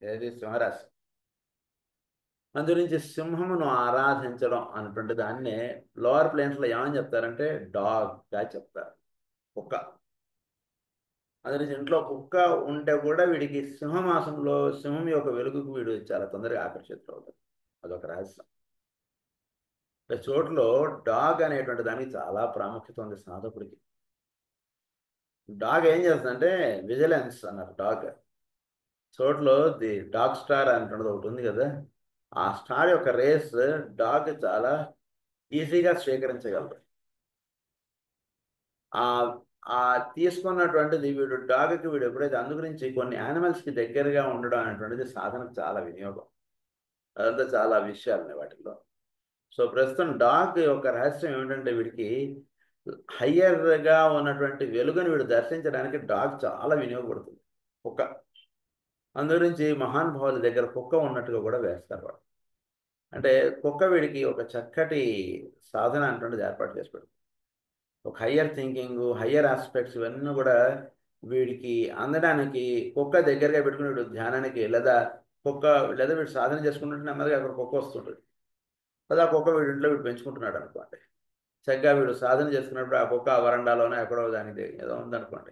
ఏది సింహరాశి. అందుగురించి సింహమును ఆరాధించడం అన్నటువంటి దాన్నే లోవర్ ప్లేన్స్లో ఏమని చెప్తారంటే డాగ్గా చెప్తారు. కుక్క. అందుగురించి ఇంట్లో కుక్క ఉంటే కూడా వీడికి సింహమాసంలో సింహం యొక్క వెలుగుకు వీడు చాలా తొందరగా ఆకర్షితులవుతాడు. అదొక రహస్యం. చోట్లో డాగ్ అనేటువంటి దానికి చాలా ప్రాముఖ్యత ఉంది సాధకుడికి. డాగ్ ఏం చేస్తుందంటే విజిలెన్స్ అన్నారు డాగ్. చోట్లో ది డాగ్ స్టార్ అంటున్నది ఒకటి ఉంది కదా. ఆ స్టార్ యొక్క రేస్ డాగ్ చాలా ఈజీగా స్వీకరించగలరు. ఆ ఆ తీసుకున్నటువంటిది వీడు డాగ్కి వీడు ఎప్పుడైతే అందు గురించి కొన్ని యానిమల్స్కి దగ్గరగా ఉండడం అనేటువంటిది సాధనకు చాలా వినియోగం. అదంతా చాలా విషయాలు ఉన్నాయి వాటిల్లో. సో ప్రస్తుతం డాగ్ యొక్క రహస్యం ఏమిటంటే వీడికి హయ్యర్గా ఉన్నటువంటి వెలుగుని వీడు దర్శించడానికి డాగ్ చాలా వినియోగపడుతుంది. కుక్క. అందుగురించి మహానుభావుల దగ్గర కుక్క ఉన్నట్టుగా కూడా వేస్తారు వాడు. అంటే కుక్క వీడికి ఒక చక్కటి సాధన అంటుండేది ఏర్పాటు చేసి పెడుతుంది. ఒక హయ్యర్ థింకింగ్ హయ్యర్ ఆస్పెక్ట్స్ ఇవన్నీ కూడా వీడికి అందడానికి కుక్క దగ్గరగా పెట్టుకుని వీడు ధ్యానానికి లేదా కుక్క లేదా వీడు సాధన చేసుకుంటుంటే నెమ్మదిగా అక్కడ కుక్క వస్తుంటుంది. లేదా ఆ కుక్క వీడి ఇంట్లో వీడు పెంచుకుంటున్నాడు అనుకోండి. చక్కగా వీడు సాధన చేసుకున్నప్పుడు ఆ కుక్క ఆ వరండాలోనే ఎక్కడో దానికి ఏదో ఉందనుకోండి.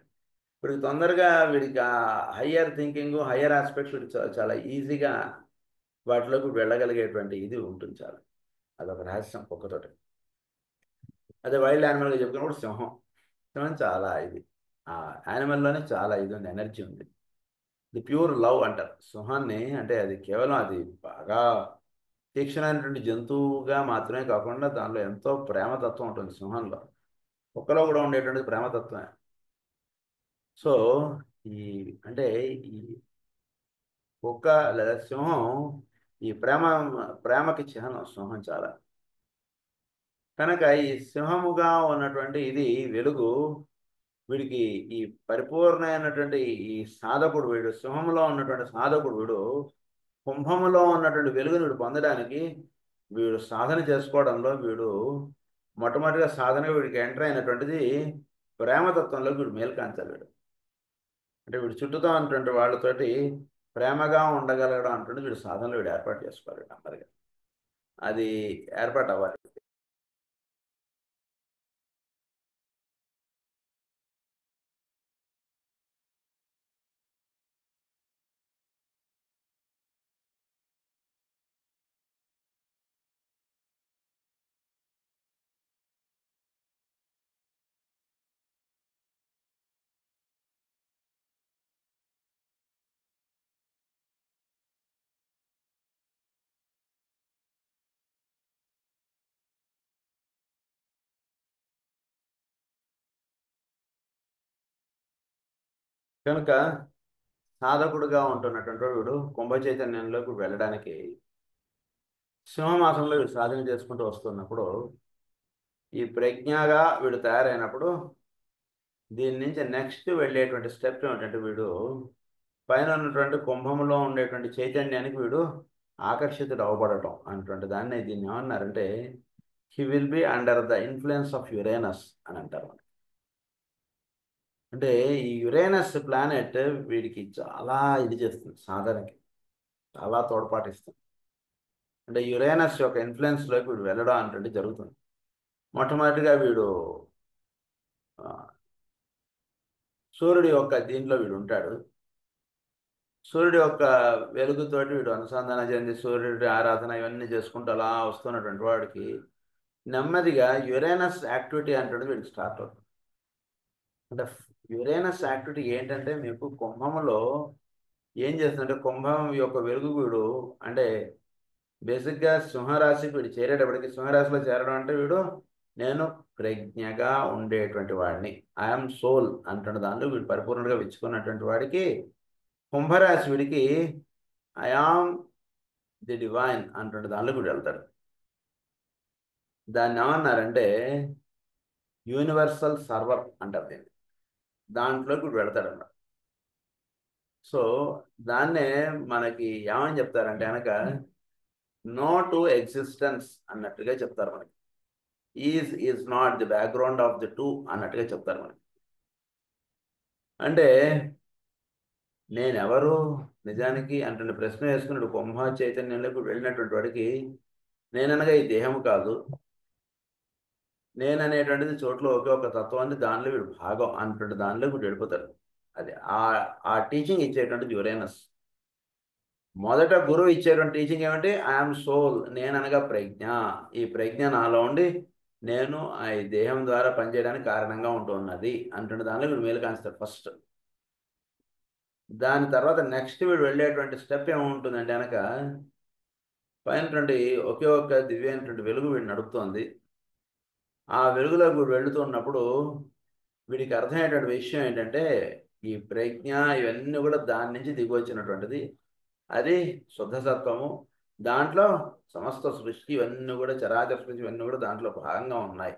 వీడికి తొందరగా వీడికి ఆ హయ్యర్ థింకింగ్ హయ్యర్ ఆస్పెక్ట్స్ వీడికి చాలా ఈజీగా వాటిలోకి వెళ్ళగలిగేటువంటి ఇది ఉంటుంది చాలా. అదొక రహస్యం కుక్కతోటి. అదే వైల్డ్ యానిమల్గా చెప్పుకున్నప్పుడు సింహం. సింహం చాలా ఇది ఆ యానిమల్లోనే చాలా ఇది ఉంది ఎనర్జీ ఉంది. ఇది ప్యూర్ లవ్ అంటారు సింహాన్ని. అంటే అది కేవలం అది బాగా తీక్షణమైనటువంటి జంతువుగా మాత్రమే కాకుండా దానిలో ఎంతో ప్రేమతత్వం ఉంటుంది సింహంలో. కుక్కలో కూడా ఉండేటువంటిది ప్రేమతత్వమే. సో ఈ అంటే ఈ కుక్క లేదా సింహం ఈ ప్రేమకి చిహ్నం సింహం చాలా. కనుక ఈ సింహముగా ఉన్నటువంటి ఇది వెలుగు వీడికి ఈ పరిపూర్ణమైనటువంటి ఈ సాధకుడు వీడు సింహంలో ఉన్నటువంటి సాధకుడు వీడు కుంభములో ఉన్నటువంటి వెలుగుని వీడు పొందడానికి వీడు సాధన చేసుకోవడంలో వీడు మొట్టమొదటిగా సాధనగా వీడికి ఎంటర్ అయినటువంటిది ప్రేమతత్వంలో వీడు మేల్కాంచాలి వీడు. అంటే వీడు చుట్టూతో ఉన్నటువంటి వాళ్ళతోటి ప్రేమగా ఉండగలగడం అంటుంది వీడు సాధనలో వీడు ఏర్పాటు చేసుకోవాలి అందరిగా. అది ఏర్పాటు అవ్వాలి. కనుక సాధకుడుగా ఉంటున్నటువంటి వీడు కుంభ చైతన్యంలోకి వెళ్ళడానికి సింహమాసంలో వీడు సాధన చేసుకుంటూ వస్తున్నప్పుడు ఈ ప్రజ్ఞగా వీడు తయారైనప్పుడు దీని నుంచి నెక్స్ట్ వెళ్ళేటువంటి స్టెప్ ఏమిటంటే వీడు పైన ఉన్నటువంటి కుంభంలో ఉండేటువంటి చైతన్యానికి వీడు ఆకర్షితుడు అవ్వబడటం అన్నటువంటి దాన్ని దీన్ని ఏమన్నారంటే he will be under the influence of Uranus అని అంటారు. అంటే ఈ యురేనస్ ప్లానెట్ వీడికి చాలా ఇది చేస్తుంది, సాధనకి చాలా తోడ్పాటిస్తుంది. అంటే యురేనస్ యొక్క ఇన్ఫ్లుయెన్స్లోకి వీడు వెళ్ళడం అంటే జరుగుతుంది. మొట్టమొదటిగా వీడు సూర్యుడి యొక్క దీంట్లో వీడు ఉంటాడు. సూర్యుడి యొక్క వెలుగుతోటి వీడు అనుసంధానం చెంది సూర్యుడి ఆరాధన ఇవన్నీ చేసుకుంటూ అలా వస్తున్నటువంటి వాడికి నెమ్మదిగా యురేనస్ యాక్టివిటీ అంటే వీడికి స్టార్ట్ అవుతుంది. అంటే యురేనస్ యాక్టివిటీ ఏంటంటే మీకు కుంభంలో ఏం చేస్తుందంటే కుంభం యొక్క వెలుగు వీడు అంటే బేసిక్గా సింహరాశికి వీడు చేరేటప్పటికి సింహరాశిలో చేరడం అంటే వీడు నేను ప్రజ్ఞగా ఉండేటువంటి వాడిని ఐఎమ్ సోల్ అంటున్న దానిలో వీడు పరిపూర్ణంగా విచ్చుకున్నటువంటి వాడికి కుంభరాశి వీడికి ఐఆమ్ ది డివైన్ అంటున్న దానిలో వీడు వెళ్తాడు. దాన్ని ఏమన్నారంటే యూనివర్సల్ సర్వర్ అంటారు దీన్ని. దాంట్లోకి వీడు వెళ్తాడు అన్నమాట. సో దాన్నే మనకి ఏమని చెప్తారంటే కనుక నో టు ఎగ్జిస్టెన్స్ అన్నట్టుగా చెప్తారు మనకి. Is not the background of the two అన్నట్టుగా చెప్తారు మనకి. అంటే నేనెవరు నిజానికి అంటే ప్రశ్న వేసుకున్నాడు కుంభ చైతన్యంలోకి వెళ్ళినటువంటి వాడికి నేననగా ఈ దేహం కాదు, నేననేటువంటిది చోట్ల ఒకే ఒక తత్వాన్ని దానిలో వీడు భాగం అన్నటువంటి దానిలో వీడు వెళ్ళిపోతాడు. అది ఆ టీచింగ్ ఇచ్చేటువంటి యురేనస్. మొదట గురువు ఇచ్చేటువంటి టీచింగ్ ఏమంటే ఐఎమ్ సోల్, నేననగా ప్రజ్ఞ, ఈ ప్రజ్ఞ నాలో ఉండి నేను ఈ దేహం ద్వారా పనిచేయడానికి కారణంగా ఉంటున్నది అంటున్న దానిలో వీడు మేలు కానిస్తాడు ఫస్ట్. దాని తర్వాత నెక్స్ట్ వీడు వెళ్ళేటువంటి స్టెప్ ఏముంటుందంటే కనుక పైనటువంటి ఒకే ఒక్క దివ్యమైనటువంటి వెలుగు వీడు నడుపుతోంది. ఆ వెలుగులో వీడు వెళుతున్నప్పుడు వీడికి అర్థమయ్యేటువంటి విషయం ఏంటంటే ఈ ప్రజ్ఞ ఇవన్నీ కూడా దాని నుంచి దిగి వచ్చినటువంటిది, అది శుద్ధ సత్వము, దాంట్లో సమస్త సృష్టి ఇవన్నీ కూడా చరాచర సృష్టి ఇవన్నీ కూడా దాంట్లో భాగంగా ఉన్నాయి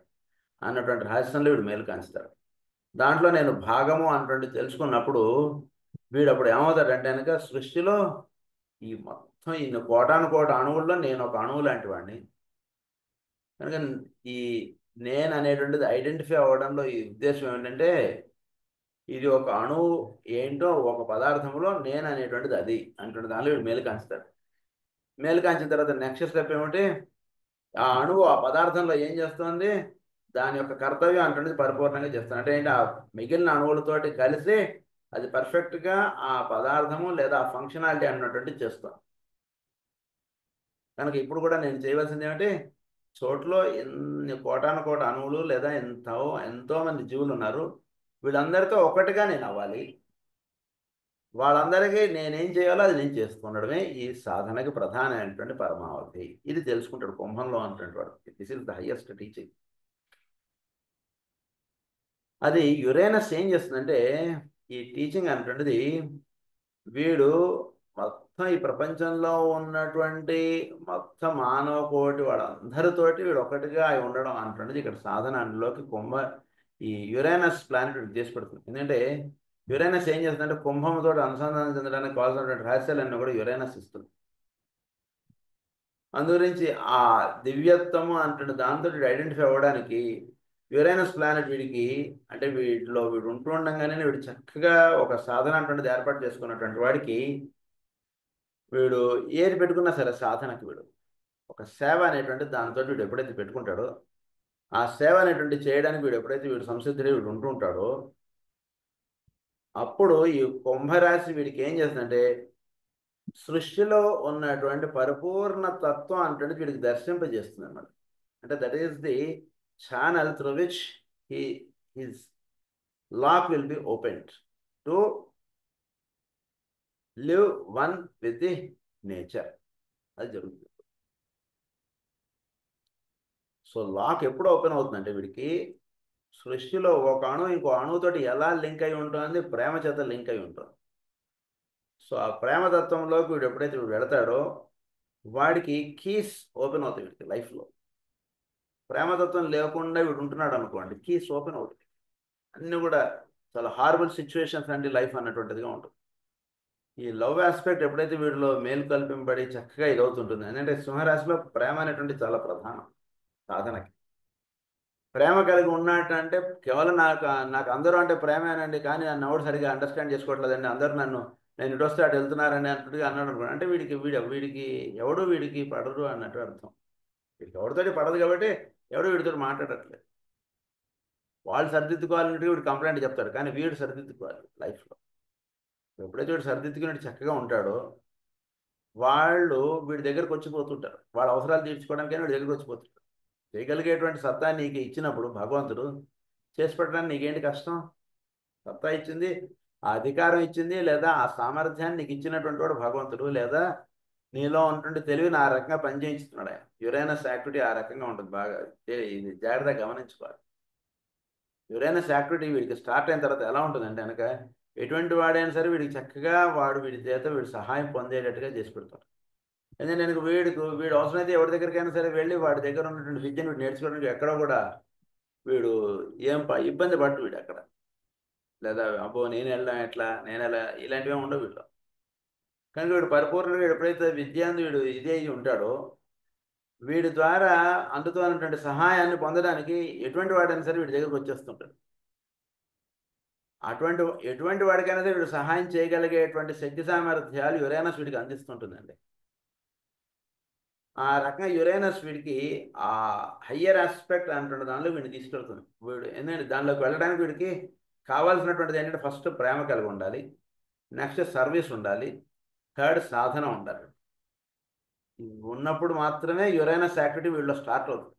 అన్నటువంటి రహస్యంలో వీడు మేలు కాంచుతాడు. దాంట్లో నేను భాగము అన్నటువంటి తెలుసుకున్నప్పుడు వీడు అప్పుడు ఏమవుతాడంటే కనుక సృష్టిలో ఈ మొత్తం ఇన్ని కోటాను కోట అణువుల్లో నేను ఒక అణువు లాంటి వాడిని కనుక ఈ నేను అనేటువంటిది ఐడెంటిఫై అవ్వడంలో ఈ ఉద్దేశం ఏంటంటే ఇది ఒక అణువు ఏంటో ఒక పదార్థంలో నేను అనేటువంటిది అది అంటున్న దానిలో వీడు మేలు కాంచుతాడు. మేలు కాంచిన తర్వాత నెక్స్ట్ స్టెప్ ఏమిటి, ఆ అణువు ఆ పదార్థంలో ఏం చేస్తుంది, దాని యొక్క కర్తవ్యం అంటున్నది పరిపూర్ణంగా చేస్తుంది. అంటే ఏంటి, ఆ మిగిలిన అణువులతోటి కలిసి అది పర్ఫెక్ట్గా ఆ పదార్థము లేదా ఆ ఫంక్షనాలిటీ అన్నటువంటిది చేస్తాం. కనుక ఇప్పుడు కూడా నేను చేయవలసింది ఏమిటి, చోట్లో ఎన్ని కోటాను కోట అణువులు లేదా ఎంతో మంది జీవులు ఉన్నారు, వీళ్ళందరితో ఒకటిగా నేను అవ్వాలి, వాళ్ళందరికీ నేనేం చేయాలో అది నేను చేసుకుండడమే ఈ సాధనకి ప్రధానమైనటువంటి పరమావధి. ఇది తెలుసుకుంటాడు కుంభంలో అన్నటువంటి వాడు. This is the highest teaching. అది యురేనస్ ఏం చేస్తుందంటే ఈ టీచింగ్ అనేటువంటిది వీడు మొత్తం ఈ ప్రపంచంలో ఉన్నటువంటి మొత్తం మానవ కోటి వాళ్ళందరితోటి వీడు ఒకటిగా అయి ఉండడం అంటున్నది ఇక్కడ సాధనలోకి ఈ యురేనస్ ప్లానెట్ చేసి పెడుతుంది. ఎందుకంటే యురేనస్ ఏం చేస్తుందంటే కుంభంతో అనుసంధానం చెందడానికి కావాల్సినటువంటి రహస్యాలన్నీ కూడా యురేనస్ ఇస్తుంది. అందుగురించి ఆ దివ్యత్వము అంటే దాంతో ఐడెంటిఫై అవ్వడానికి యురేనస్ ప్లానెట్ వీడికి అంటే వీటిలో వీడు ఉంటుండగానే వీడు చక్కగా ఒక సాధన అటువంటిది ఏర్పాటు చేసుకున్నటువంటి వాడికి వీడు ఏది పెట్టుకున్నా సరే సాధనకి వీడు ఒక సేవ అనేటువంటి దానితో వీడు ఎప్పుడైతే పెట్టుకుంటాడో ఆ సేవ అనేటువంటి చేయడానికి వీడు ఎప్పుడైతే వీడు సంసిద్ధుడై వీడు ఉంటూ ఉంటాడో అప్పుడు ఈ కుంభరాశి వీడికి ఏం చేస్తుందంటే సృష్టిలో ఉన్నటువంటి పరిపూర్ణ తత్వం అంటే వీడికి దర్శింపజేస్తుంది అన్నమాట. అంటే that is the channel through which his lock will be opened to live one with the nature. అది జరుగుతుంది. సో లాక్ ఎప్పుడు ఓపెన్ అవుతుందంటే వీడికి సృష్టిలో ఒక అణువు ఇంకో అణువుతోటి ఎలా లింక్ అయి ఉంటుంది, ప్రేమ చేత లింక్ అయి ఉంటుంది. సో ఆ ప్రేమతత్వంలోకి వీడు ఎప్పుడైతే వెళతాడో వాడికి కీస్ ఓపెన్ అవుతాయి వీడికి లైఫ్లో. ప్రేమతత్వం లేకుండా వీడు ఉంటున్నాడు అనుకోండి, కీస్ ఓపెన్ అవుతాయి. అన్నీ కూడా చాలా హార్బుల్ సిచ్యువేషన్స్ అండి లైఫ్ అన్నటువంటిదిగా ఉంటుంది. ఈ లవ్ ఆస్పెక్ట్ ఎప్పుడైతే వీడిలో మేలు కల్పింపబడి చక్కగా ఇది అవుతుంటుంది, ఎందుకంటే సింహరాశిలో ప్రేమ అనేటువంటి చాలా ప్రధానం సాధనకి. ప్రేమ కలిగి ఉన్నట్టు అంటే కేవలం నాకు నాకు అందరూ అంటే ప్రేమేనండి, కానీ నన్ను ఎవరు సరిగా అండర్స్టాండ్ చేసుకోవట్లేదండి, అందరూ నేను ఇటు వస్తే అటు వెళ్తున్నారని అన్నట్టుగా అన్నాడు అనుకోండి, అంటే వీడికి ఎవడు వీడికి పడరు అన్నట్టు అర్థం. వీడికి ఎవరితోటి పడదు కాబట్టి ఎవడు వీడితో మాట్లాడట్లేదు. వాళ్ళు సరిదిద్దుకోవాలంటే వీడు కంప్లైంట్ చెప్తాడు, కానీ వీడు సరిదిద్దుకోవాలి లైఫ్లో. ఎప్పుడైతే వీడు సరిదిద్దుకుని చక్కగా ఉంటాడో వాళ్ళు వీడి దగ్గరకు వచ్చిపోతుంటారు. వాళ్ళ అవసరాలు తీర్చుకోవడానికైనా వీడి దగ్గరకు వచ్చిపోతుంటారు. చేయగలిగేటువంటి సత్తా నీకు ఇచ్చినప్పుడు భగవంతుడు చేసి పెట్టడానికి నీకేంటి కష్టం? సత్తా ఇచ్చింది, ఆ అధికారం ఇచ్చింది, లేదా ఆ సామర్థ్యాన్ని నీకు ఇచ్చినటువంటి వాడు భగవంతుడు, లేదా నీలో ఉన్నటువంటి తెలివిని ఆ రకంగా పనిచేయిస్తున్నాడు ఆయన. యురేనస్ యాక్టివిటీ ఆ రకంగా ఉంటుంది. బాగా ఇది జాగ్రత్తగా గమనించుకోవాలి. యురేనస్ యాక్టివిటీ వీడికి స్టార్ట్ అయిన తర్వాత ఎలా ఉంటుందంటే కనుక ఎటువంటి వాడైనా సరే వీడికి చక్కగా వీడి చేత వీడి సహాయం పొందేటట్టుగా చేసి పెడతాడు. ఎందుకంటే నేను వీడు అవసరమైతే ఎవరి దగ్గరికైనా సరే వెళ్ళి వాడి దగ్గర ఉన్నటువంటి విద్యను వీడు నేర్చుకోవడానికి ఎక్కడో కూడా వీడు ఇబ్బంది పట్టు వీడు అక్కడ, లేదా అబ్బో నేను వెళ్ళాం ఎట్లా నేను ఎలా, ఇలాంటివి ఉండవు వీళ్ళు. కనుక వీడు పరిపూర్ణంగా ఎప్పుడైతే విద్యాంది వీడు ఇదే అయి ఉంటాడో వీడి ద్వారా అందుతున్నటువంటి సహాయాన్ని పొందడానికి ఎటువంటి వాడైనా సరే వీడి దగ్గరకు వచ్చేస్తుంటాడు. అటువంటి ఎటువంటి వాడికైనా సరే వీడు సహాయం చేయగలిగేటువంటి శక్తి సామర్థ్యాలు యురేనస్ వీడికి అందిస్తుంటుందండి. ఆ రకంగా యురేనస్ వీడికి ఆ హయ్యర్ ఆస్పెక్ట్ అంటున్న దానిలో వీడిని తీసుకెళ్తుంది. ఎందుకంటే దానిలోకి వెళ్ళడానికి వీడికి కావాల్సినటువంటిది ఏంటంటే ఫస్ట్ ప్రేమ కలిగి ఉండాలి, నెక్స్ట్ సర్వీస్ ఉండాలి, థర్డ్ సాధన ఉండాలి. ఉన్నప్పుడు మాత్రమే యురేనస్ యాక్టివిటీ వీళ్ళు స్టార్ట్ అవుతుంది.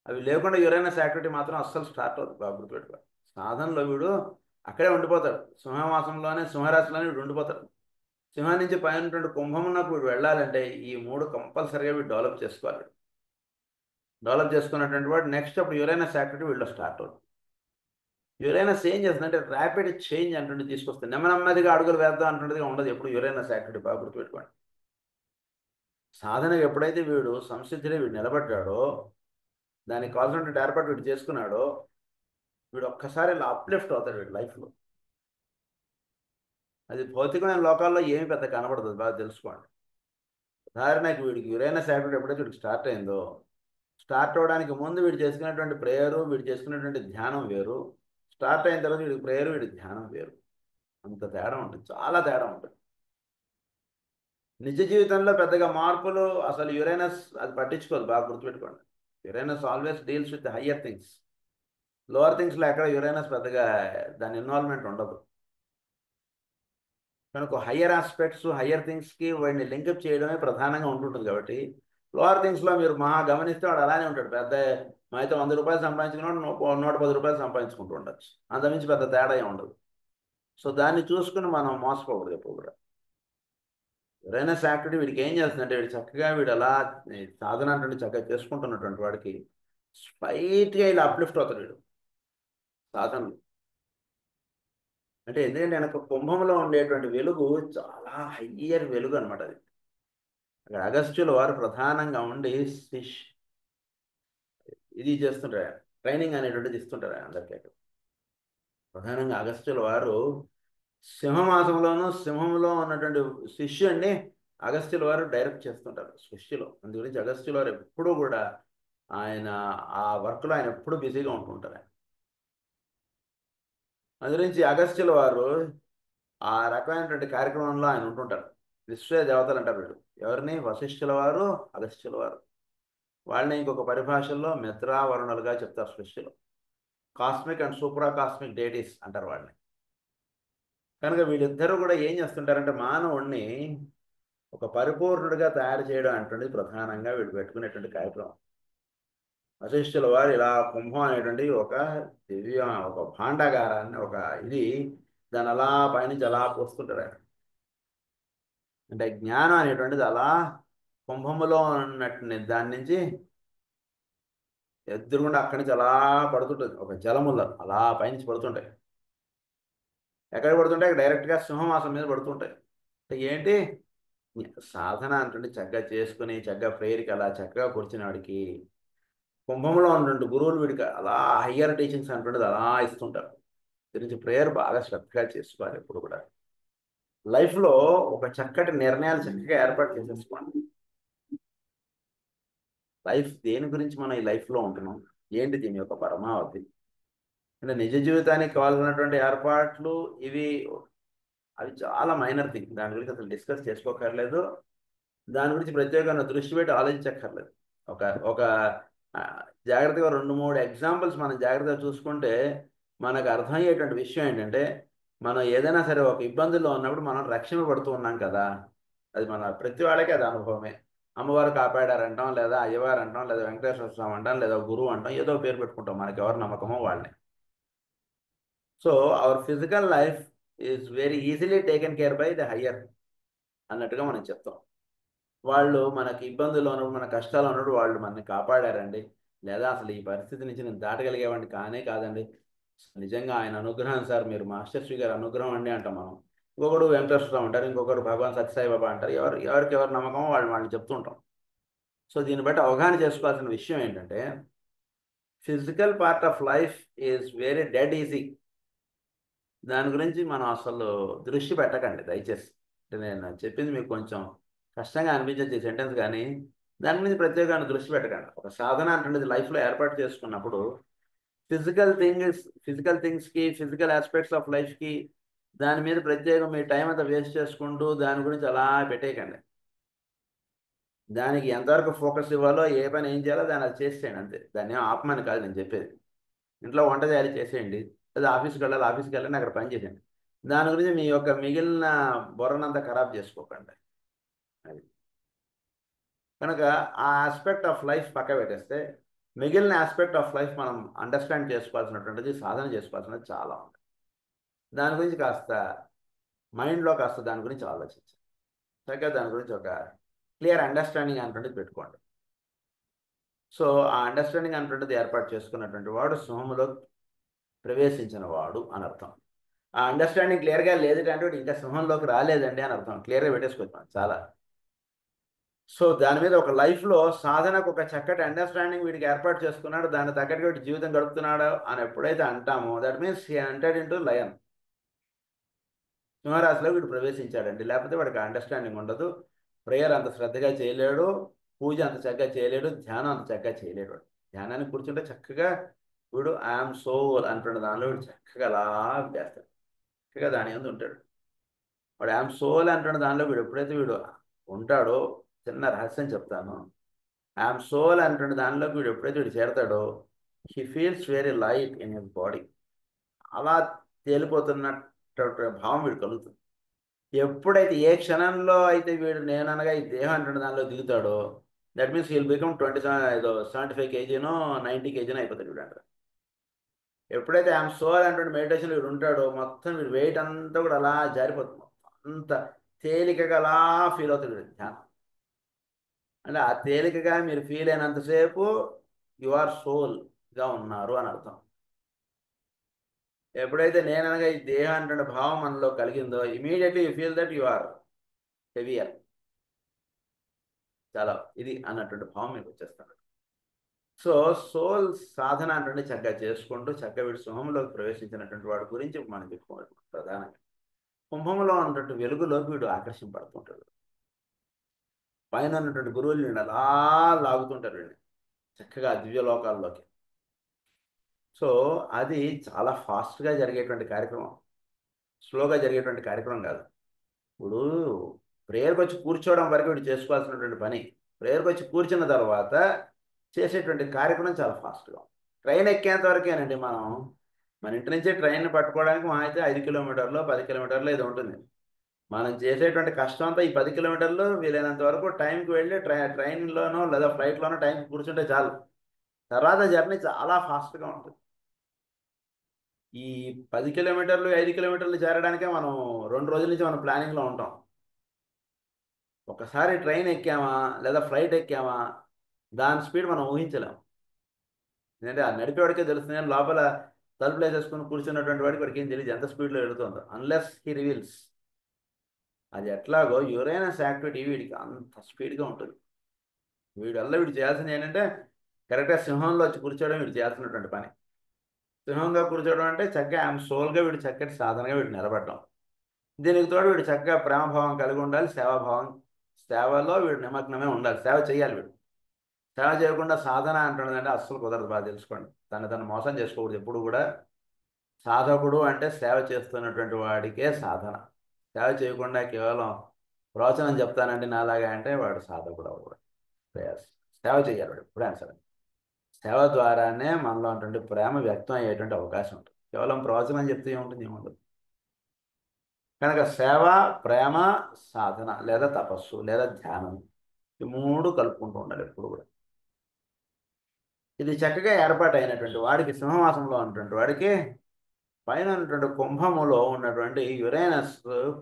అవి లేకుండా యురేనస్ యాక్టివిటీ మాత్రం అస్సలు స్టార్ట్ అవుతుంది. బాగా గుర్తుపెట్టుకోవాలి. సాధనలో వీడు అక్కడే ఉండిపోతాడు. సింహరాశిలోనే వీడు ఉండిపోతాడు. సింహం నుంచి పైన కుంభమునకు వీడు వెళ్ళాలంటే ఈ మూడు కంపల్సరీగా వీడు డెవలప్ చేసుకోవాలి. డెవలప్ చేసుకున్నటువంటి వాడు నెక్స్ట్ అప్పుడు యురేనస్ యాక్టివిటీ వీళ్ళు స్టార్ట్ అవుతుంది. యురేనస్ ఏం చేస్తుందంటే ర్యాపిడ్ చేంజ్ అంటుండే తీసుకొస్తుంది. నెమ్మదిగా అడుగులు వేద్దాం అంటుండేదిగా ఉండదు ఎప్పుడు యురేనస్ యాక్టివిటీ. బాగా గుర్తుపెట్టుకోండి. సాధనగా ఎప్పుడైతే వీడు సంసిద్ధిలో వీడు నిలబడ్డాడో, దానికి కావాల్సినటువంటి ఏర్పాటు వీడు చేసుకున్నాడో, వీడు ఒక్కసారి ఇలా అప్లిఫ్ట్ అవుతాడు వీడి లైఫ్లో. అది భౌతికమైన లోకాల్లో ఏమి పెద్ద కనబడదు, బాగా తెలుసుకోండి. ఉదాహరణకి వీడికి యురేనస్ యాక్టివిటీ ఎప్పుడైతే వీడికి స్టార్ట్ అయిందో, స్టార్ట్ అవడానికి ముందు వీడు చేసుకునేటువంటి ప్రేయరు, వీడు చేసుకునేటువంటి ధ్యానం వేరు. స్టార్ట్ అయిన తర్వాత వీడికి ప్రేయరు, వీడికి ధ్యానం వేరు. అంత తేడా ఉంటుంది, చాలా తేడా ఉంటుంది. నిజ జీవితంలో పెద్దగా మార్పులు అసలు యురేనస్ అది పట్టించుకోదు. బాగా గుర్తుపెట్టుకోండి. Uranus always deals with higher things. Lower థింగ్స్లో ఎక్కడ యురేనస్ పెద్దగా దాని ఇన్వాల్వ్మెంట్ ఉండదు. కనుక హయ్యర్ ఆస్పెక్ట్స్, హయ్యర్ థింగ్స్కి వాడిని లింకప్ చేయడమే ప్రధానంగా ఉంటుంటుంది. కాబట్టి లోవర్ థింగ్స్లో మీరు మహా గమనిస్తే వాడు అలానే ఉంటాడు. పెద్ద అయితే 100 రూపాయలు సంపాదించుకున్నాడు, 110 రూపాయలు సంపాదించుకుంటూ ఉండొచ్చు. అంతమించి పెద్ద తేడా ఏమి ఉండదు. సో దాన్ని చూసుకుని మనం మోసపోకూడదు ఎప్పుడు కూడా. యురేనస్ యాక్టివిటీ వీడికి ఏం చేస్తుందంటే వీడు అలా సాధన అంటే చక్కగా చేసుకుంటున్నటువంటి వాడికి స్ట్రైట్గా ఇలా అప్లిఫ్ట్ అవుతాడు వీడు సాధనలు. అంటే ఎందుకంటే వెనక కుంభంలో ఉండేటువంటి వెలుగు చాలా హయ్యర్ వెలుగు అనమాట. అది అక్కడ అగస్త్యుల వారు ప్రధానంగా ఉండి ఇది చేస్తుంటారు, ట్రైనింగ్ అనేటువంటిది ఇస్తుంటారు అందరికీ. అక్కడ ప్రధానంగా అగస్త్యుల వారు సింహమాసంలోనూ సింహంలో ఉన్నటువంటి శిష్యుడిని అగస్త్యుల వారు డైరెక్ట్ చేస్తుంటారు సృష్టిలో. అందు గురించి అగస్త్యుల వారు ఎప్పుడూ కూడా ఆయన ఆ వర్క్లో ఆయన ఎప్పుడూ బిజీగా ఉంటుంటారు. అందు గురించి అగస్త్యుల వారు ఆ రకమైనటువంటి కార్యక్రమంలో ఆయన ఉంటుంటారు. విశ్వ దేవతలు అంటారు వీడు. ఎవరిని? వశిష్ఠుల వారు, అగస్త్యుల వారు. వాళ్ళని ఇంకొక పరిభాషల్లో మిత్రావరుణులుగా చెప్తారు సృష్టిలో. కాస్మిక్ అండ్ సూపరా కాస్మిక్ డేటీస్ అంటారు వాళ్ళని. కనుక వీళ్ళిద్దరూ కూడా ఏం చేస్తుంటారంటే మానవుణ్ణి ఒక పరిపూర్ణుడిగా తయారు చేయడం అంటుంది ప్రధానంగా వీళ్ళు పెట్టుకునేటువంటి కార్యక్రమం. వశిష్ఠుల వారు ఇలా కుంభం అనేటువంటి ఒక భాండాగారాన్ని ఇది దాన్ని అలా పైనుంచి అలా పోస్తుంటారు ఆయన. అంటే జ్ఞానం అనేటువంటిది అలా కుంభములో ఉన్నట్టు దాని నుంచి ఎదురుగుండా అక్కడి నుంచి అలా పడుతుంటుంది, ఒక జలముల్లో అలా పైనుంచి పడుతుంటాయి. ఎక్కడ పడుతుంటాయి? డైరెక్ట్గా సింహమాసం మీద పడుతుంటాయి. అంటే ఏంటి సాధన అంటుంటే చక్కగా చేసుకుని చక్కగా ప్రేయర్కి అలా చక్కగా కూర్చునే వాడికి కుంభంలో ఉన్నటువంటి గురువులు వీడికి అలా హయ్యర్ టీచింగ్స్ అంటుండేది అలా ఇస్తుంటారు. గురించి ప్రేయర్ బాగా శ్రద్ధగా చేసుకోవాలి ఎప్పుడు కూడా. లైఫ్లో ఒక చక్కటి నిర్ణయాలు చక్కగా ఏర్పాటు చేసేసుకోండి. లైఫ్ దేని గురించి మనం ఈ లైఫ్లో ఉంటున్నాం, ఏంటి దీని యొక్క పరమావధి, అంటే నిజ జీవితానికి కావాల్సినటువంటి ఏర్పాట్లు ఇవి, అవి చాలా మైనర్ థింగ్. దాని గురించి అసలు డిస్కస్ చేసుకోకర్లేదు. దాని గురించి ప్రత్యేకంగా దృష్టి పెట్టి ఆలోచించక్కర్లేదు. ఒక ఒక ఆ, జాగ్రత్తగా రెండు మూడు ఎగ్జాంపుల్స్ మనం జాగ్రత్తగా చూసుకుంటే మనకు అర్థమయ్యేటువంటి విషయం ఏంటంటే, మనం ఏదైనా సరే ఒక ఇబ్బందుల్లో ఉన్నప్పుడు మనం రక్షణ పడుతూ ఉన్నాం కదా. అది మన ప్రతి వాళ్ళకి అది అనుభవమే. అమ్మవారు కాపాడారంటాం, లేదా అయ్యవారు అంటాం, లేదా వెంకటేశ్వర స్వామి అంటాం, లేదా గురువు అంటాం, ఏదో పేరు పెట్టుకుంటాం, మనకి ఎవరు నమ్మకమో వాళ్ళని. So our physical life is very easily taken care bye the higher అన్నట్టుగా మనం చెప్తాం. వాళ్ళు మనకి ఇబ్బందులు ఉన్నప్పుడు, మన కష్టాలు ఉన్నప్పుడు వాళ్ళు మనని కాపాడారండి, లేదా అసలు ఈ పరిస్థితి నుంచి నేను దాటగలిగేవాడిని కానే కాదండి, నిజంగా ఆయన అనుగ్రహం సార్, మీరు మాస్టర్ శ్రీ గారి అనుగ్రహం అండి అంటాం మనం. ఇంకొకడు వెంకటేశ్వర అంటారు, ఇంకొకరు భగవాన్ సత్యసాయి బాబా అంటారు, ఎవరికి ఎవరు నమ్మకమో వాళ్ళని చెప్తుంటాం. సో దీన్ని బట్టి అవగాహన చేసుకోవాల్సిన విషయం ఏంటంటే, physical part of life is very dead easy. దాని గురించి మనం అసలు దృష్టి పెట్టకండి దయచేసి. అంటే నేను చెప్పింది మీకు కొంచెం కష్టంగా అనిపించచ్చు ఈ సెంటెన్స్, కానీ దాని గురించి ప్రత్యేకంగా దృష్టి పెట్టకండి. ఒక సాధన అంటే లైఫ్లో ఏర్పాటు చేసుకున్నప్పుడు ఫిజికల్ థింగ్స్కి, ఫిజికల్ ఆస్పెక్ట్స్ ఆఫ్ లైఫ్కి దాని మీద ప్రత్యేకం మీ టైం అంతా వేస్ట్ చేసుకుంటూ దాని గురించి అలా పెట్టేయకండి. దానికి ఎంతవరకు ఫోకస్ ఇవ్వాలో, ఏ పని ఏం చేయాలో దాన్ని అది చేసేయండి అంతే. దాన్ని ఏం ఆపమని కాదు నేను చెప్పేది. ఇంట్లో వంట చేయాలి చేసేయండి, లేదా ఆఫీస్కి వెళ్ళాలి ఆఫీస్కి వెళ్ళండి, అక్కడ పని చేసేయండి. దాని గురించి మీ యొక్క మిగిలిన బుర్రనంతా ఖరాబ్ చేసుకోకండి. అది కనుక ఆ ఆస్పెక్ట్ ఆఫ్ లైఫ్ పక్క పెట్టేస్తే మిగిలిన ఆస్పెక్ట్ ఆఫ్ లైఫ్ మనం అండర్స్టాండ్ చేసుకోవాల్సినటువంటిది, సాధన చేసుకోవాల్సినది చాలా ఉంది. దాని గురించి కాస్త మైండ్లో కాస్త దాని గురించి ఆలోచించండి. చక్కగా దాని గురించి ఒక క్లియర్ అండర్స్టాండింగ్ అనేటువంటిది పెట్టుకోండి. సో ఆ అండర్స్టాండింగ్ అనేటువంటిది ఏర్పాటు చేసుకున్నటువంటి వాడు సింహములో ప్రవేశించిన వాడు అని అర్థం. ఆ అండర్స్టాండింగ్ క్లియర్గా లేదంటే వాడు ఇంకా సింహంలోకి రాలేదండి అని అర్థం. క్లియర్గా పెట్టేసుకోవచ్చు చాలా. సో దాని మీద ఒక లైఫ్లో సాధనకు ఒక చక్కటి అండర్స్టాండింగ్ వీడికి ఏర్పాటు చేసుకున్నాడు, దాన్ని తగ్గట్టుగా వీడి జీవితం గడుపుతున్నాడు అని ఎప్పుడైతే అంటామో, that means he entered into lion. సింహరాశిలో వీడు ప్రవేశించాడండి. లేకపోతే వాడికి అండర్స్టాండింగ్ ఉండదు, ప్రేయర్ అంత శ్రద్ధగా చేయలేడు, పూజ అంత చక్కగా చేయలేడు, ధ్యానం అంత చక్కగా చేయలేడు. వాడు ధ్యానానికి కూర్చుంటే చక్కగా వీడు ఐఎమ్ సోల్ అంటున్న దానిలో వీడు చక్కగా అలా చేస్తాడు, చక్కగా దాని మీద ఉంటాడు. వాడు ఐఎమ్ సోల్ అంటున్న దానిలో వీడు ఎప్పుడైతే వీడు ఉంటాడో, చిన్న రహస్యం చెప్తాను, ఐఎమ్ సోల్ అంటున్న దానిలోకి వీడు ఎప్పుడైతే వీడు చేరతాడో, he feels very light in his body. అలా తేలిపోతున్నట్టు భావం వీడు కలుగుతుంది. ఎప్పుడైతే ఏ క్షణంలో అయితే వీడు నేననగా ఈ దేహం అంటున్న దానిలో దిగుతాడో, దట్ మీన్స్ హీల్ బికమ్ 75 కేజీనో 90 కేజీనో అయిపోతాడు వీడు అంటారు. ఎప్పుడైతే ఐఎమ్ సోల్ అంటున్న మెడిటేషన్ వీడు ఉంటాడో, మొత్తం వీడు వెయిట్ అంతా కూడా అలా జారిపోతుంది, అంత తేలికగా అలా ఫీల్ అవుతాడు వీడు ధ్యానం. అంటే ఆ తేలికగా మీరు ఫీల్ అయినంతసేపు యు ఆర్ సోల్గా ఉన్నారు అని అర్థం. ఎప్పుడైతే నేననగా ఈ దేహం అంటున్న భావం మనలో కలిగిందో, immediately you feel that you are heavier, చాలా ఇది అన్నటువంటి భావం మీకు వచ్చేస్తాడు. సో సోల్ సాధన అంటే చక్కగా చేసుకుంటూ చక్కగా వీడు సింహంలోకి ప్రవేశించినటువంటి వాడి గురించి మనం చెప్పుకోవాలి ప్రధానంగా. కుంభంలో ఉన్నటువంటి వెలుగులోకి వీడు ఆకర్షింపడుతుంటాడు. పైన ఉన్నటువంటి గురువులు వీడు అలా లాగుతుంటారు వీడిని చక్కగా దివ్యలోకాల్లోకి. సో అది చాలా ఫాస్ట్గా జరిగేటువంటి కార్యక్రమం, స్లోగా జరిగేటువంటి కార్యక్రమం కాదు. ఇప్పుడు ప్రేయర్కి వచ్చి కూర్చోవడం వరకు వీడు చేసుకోవాల్సినటువంటి పని, ప్రేయర్కి వచ్చి కూర్చున్న తర్వాత చేసేటువంటి కార్యక్రమం చాలా ఫాస్ట్గా. ట్రైన్ ఎక్కేంత వరకేనండి మనం, మన ఇంటి నుంచి ట్రైన్ పట్టుకోవడానికి మా అయితే 5 కిలోమీటర్లు 10 కిలోమీటర్లు ఏదో ఉంటుంది. మనం చేసేటువంటి కష్టం అంతా ఈ 10 కిలోమీటర్లు వీలైనంత వరకు టైంకి వెళ్ళి ట్రైన్లోనో లేదా ఫ్లైట్లోనో టైంకి కూర్చుంటే చాలు. తర్వాత జర్నీ చాలా ఫాస్ట్గా ఉంటుంది. ఈ 10 కిలోమీటర్లు 5 కిలోమీటర్లు చేరడానికే మనం 2 రోజుల నుంచి మనం ప్లానింగ్లో ఉంటాం. ఒకసారి ట్రైన్ ఎక్కామా లేదా ఫ్లైట్ ఎక్కామా, దాని స్పీడ్ మనం ఊహించలేం. ఎందుకంటే ఆ నడిపేవాడికే తెలుస్తుంది కానీ లోపల తలుపులు వేసేసుకుని కూర్చున్నటువంటి వాడికి వాడికి ఏం తెలియదు ఎంత స్పీడ్లో వెళుతుందో, అన్లెస్ హీ రివీల్స్. అది ఎట్లాగో యురేనస్ యాక్టివిటీ వీడికి అంత స్పీడ్గా ఉంటుంది. వీడు చేయాల్సింది ఏంటంటే కరెక్ట్గా సింహంలో వచ్చి కూర్చోవడం వీడు చేయాల్సినటువంటి పని. సింహంగా కూర్చోవడం అంటే చక్కగా ఐఎమ్ సోల్గా వీడు చక్కటి సాధనగా వీడు నిలబడడం. దీనికి తోడు వీడు చక్కగా ప్రేమభావం కలిగి ఉండాలి, సేవాభావం, సేవలో వీడు నిమగ్నమే ఉండాలి, సేవ చేయాలి వీడు. సేవ చేయకుండా సాధన అంటున్నదంటే అస్సలు కుదరదు, బాగా తెలుసుకోండి. తను మోసం చేసుకోకూడదు ఎప్పుడు కూడా. సాధకుడు అంటే సేవ చేస్తున్నటువంటి వాడికే సాధన. సేవ చేయకుండా కేవలం ప్రవచనం చెప్తానండి నాలాగా అంటే వాడు సాధకుడు అవ్వకూడదు. సేవ చేయాలి వాడు ఎప్పుడైనా సరే. సేవ ద్వారానే మనలో ఉన్నటువంటి ప్రేమ వ్యక్తం అయ్యేటువంటి అవకాశం ఉంటుంది. కేవలం ప్రవచనం చెప్తే ఏముంటుంది, ఏముండదు. కనుక సేవ, ప్రేమ, సాధన లేదా తపస్సు లేదా ధ్యానం, ఈ మూడు కలుపుకుంటూ ఉండాలి ఎప్పుడు కూడా. ఇది చక్కగా ఏర్పాటు అయినటువంటి వాడికి, సింహవాసంలో ఉన్నటువంటి వాడికి పైన ఉన్నటువంటి కుంభములో ఉన్నటువంటి యురేనస్,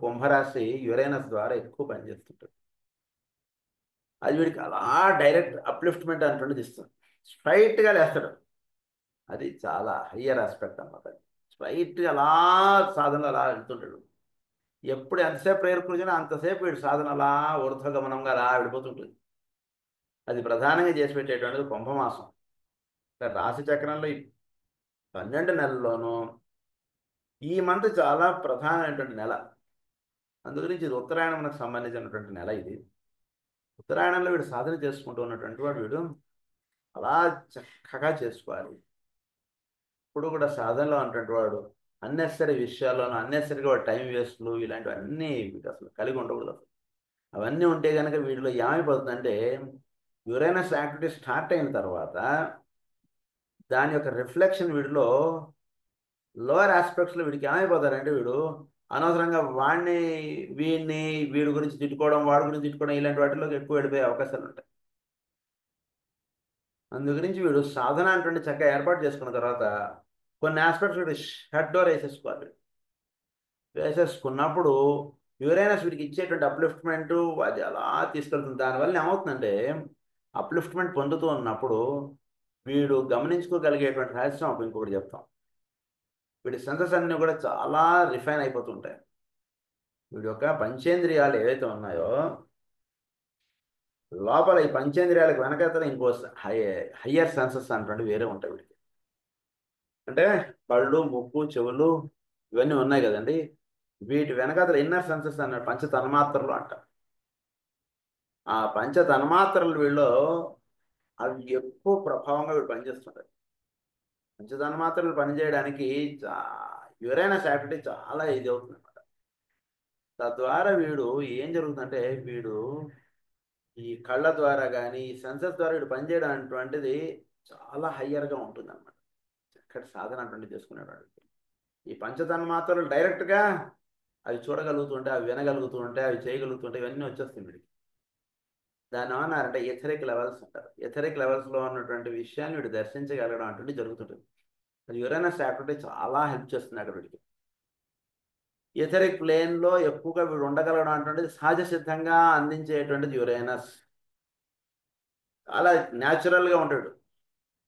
కుంభరాశి యురేనస్ ద్వారా ఎక్కువ పనిచేస్తుంటుంది. అది వీడికి అలా డైరెక్ట్ అప్లిఫ్ట్మెంట్ అనేటువంటిది ఇస్తుంది. స్ట్రైట్గా లేస్తాడు. అది చాలా హయ్యర్ ఆస్పెక్ట్ అన్నమాట. స్ట్రైట్గా అలా సాధనలు అలా వెళ్తుంటాడు. ఎప్పుడు ఎంతసేపు ప్రేయర్ కూర్చొని అంతసేపు వీడు సాధన అలా ఊర్ధ్వగమనంగా అలా వెళ్ళిపోతుంటుంది. అది ప్రధానంగా చేసి పెట్టేటువంటిది కుంభమాసం. రాశి చక్రంలో ఈ 12 నెలల్లోనూ ఈ మంత్ చాలా ప్రధానమైనటువంటి నెల. అందుగురించి ఇది ఉత్తరాయణంకు సంబంధించినటువంటి నెల. ఇది ఉత్తరాయణంలో వీడు సాధన చేసుకుంటూ ఉన్నటువంటి వాడు వీడు అలా చక్కగా చేసుకోవాలి. ఇప్పుడు కూడా సాధనలో ఉన్నటువంటి వాడు అన్నెసరీ విషయాల్లోనూ అన్నెసరీగా వాడు టైం వేస్ట్లు ఇలాంటివన్నీ వీడు అసలు కలిగి ఉండకూడదు. అవన్నీ ఉంటే కనుక వీడిలో ఏమైపోతుందంటే యురేనస్ యాక్టివిటీ స్టార్ట్ అయిన తర్వాత దాని యొక్క రిఫ్లెక్షన్ వీడిలో లోవర్ ఆస్పెక్ట్స్లో వీడికి ఏమైపోతారంటే వీడు అనవసరంగా వీడి గురించి తిట్టుకోవడం, వాడి గురించి తిట్టుకోవడం ఇలాంటి వాటిలోకి ఎక్కువ వెళ్ళిపోయే అవకాశాలు ఉంటాయి. అందు గురించి వీడు సాధన అంటే చక్కగా ఏర్పాటు చేసుకున్న తర్వాత కొన్ని ఆస్పెక్ట్స్ వీడు షట్ డోర్ వేసేసుకోవాలి. వేసేసుకున్నప్పుడు యురేనస్ వీడికి ఇచ్చేటువంటి అప్లిఫ్ట్మెంటు అది అలా తీసుకెళ్తుంది. దానివల్ల ఏమవుతుందంటే అప్లిఫ్ట్మెంట్ పొందుతూ ఉన్నప్పుడు వీడు గమనించుకోగలిగేటువంటి రహస్యం అప్పుడు ఇంకొకటి చెప్తాం. వీడి సెన్సెస్ అన్నీ కూడా చాలా రిఫైన్ అయిపోతుంటాయి. వీడి యొక్క పంచేంద్రియాలు ఏవైతే ఉన్నాయో లోపల ఈ పంచేంద్రియాలకు వెనకతల ఇంకో హయ్యర్ సెన్సెస్ అంటే వేరే ఉంటాయి వీడికి. అంటే కళ్ళు, ముక్కు, చెవులు ఇవన్నీ ఉన్నాయి కదండి. వీటి వెనకతల ఇన్నర్ సెన్సెస్ అన్న పంచ తన్మాత్రలు అంటారు. ఆ పంచ తన్మాత్రలు వీళ్ళు అవి ఎక్కువ ప్రభావంగా వీడు పనిచేస్తుంటాయి. పంచ తన్మాత్రలు పనిచేయడానికి యురేనస్ యాక్టివిటీ చాలా ఇది అవుతుంది అనమాట. తద్వారా వీడు ఏం జరుగుతుందంటే వీడు ఈ కళ్ళ ద్వారా కానీ ఈ సెన్సెస్ ద్వారా వీడు పనిచేయడం అటువంటిది చాలా హయ్యర్గా ఉంటుంది అనమాట. చక్కటి సాధన అటువంటిది చేసుకునేవాడికి ఈ పంచతన్మాత్రలు డైరెక్ట్గా అవి చూడగలుగుతుంటే, అవి వినగలుగుతుంటే, అవి చేయగలుగుతుంటే ఇవన్నీ వచ్చేస్తుంది వీడికి. దాన్ని ఏమన్నారంటే ఎథరిక్ లెవెల్స్ అంటారు. ఎథరిక్ లెవెల్స్లో ఉన్నటువంటి విషయాన్ని వీడు దర్శించగలగడం అటువంటి జరుగుతుంటుంది. అది యురేనస్ యాక్టివిటీ చాలా హెల్ప్ చేస్తుంది అక్కడ వీడికి. ఎథరిక్ ప్లేన్లో ఎక్కువగా వీడు ఉండగలగడం అటువంటిది సహజ సిద్ధంగా అందించేటువంటిది యురేనస్. చాలా న్యాచురల్గా ఉంటాడు.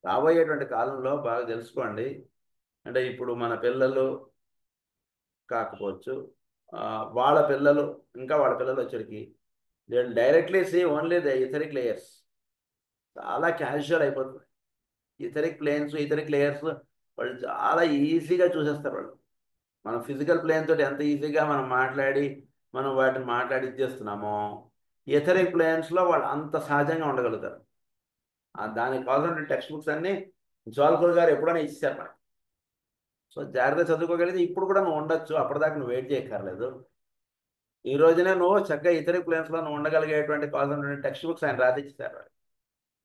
రాబోయేటువంటి కాలంలో బాగా తెలుసుకోండి. అంటే ఇప్పుడు మన పిల్లలు కాకపోవచ్చు, వాళ్ళ పిల్లలు, ఇంకా వాళ్ళ పిల్లలు వచ్చరికి they directly see only the etheric layers. చాలా క్యాజువల్ అయిపోతుంది. ఇథరిక్ ప్లేన్స్, ఇథరిక్ లేయర్స్ వాళ్ళు చాలా ఈజీగా చూసేస్తారు వాళ్ళు. మనం ఫిజికల్ ప్లేన్ తోటి ఎంత ఈజీగా మనం వాటిని మాట్లాడి ఇచ్చేస్తున్నామో ఇథరిక్ ప్లేన్స్లో వాళ్ళు అంత సహజంగా ఉండగలుగుతారు. దానికి కావాల్సిన టెక్స్ట్ బుక్స్ అన్నీ జోల్కర్ గారు ఎప్పుడైనా ఇచ్చారు మనకి. సో జాగ్రత్త చదువుకోగలిగితే ఇప్పుడు కూడా నువ్వు ఉండొచ్చు. అప్పటిదాకా నువ్వు వెయిట్ చేయక్కర్లేదు. ఈ రోజునే నువ్వు చక్కగా ఇథరిక్ ప్లేన్స్లో నువ్వు ఉండగలిగేటువంటి కావాల్సిన టెక్స్ట్ బుక్స్ ఆయన రాసిచ్చారు.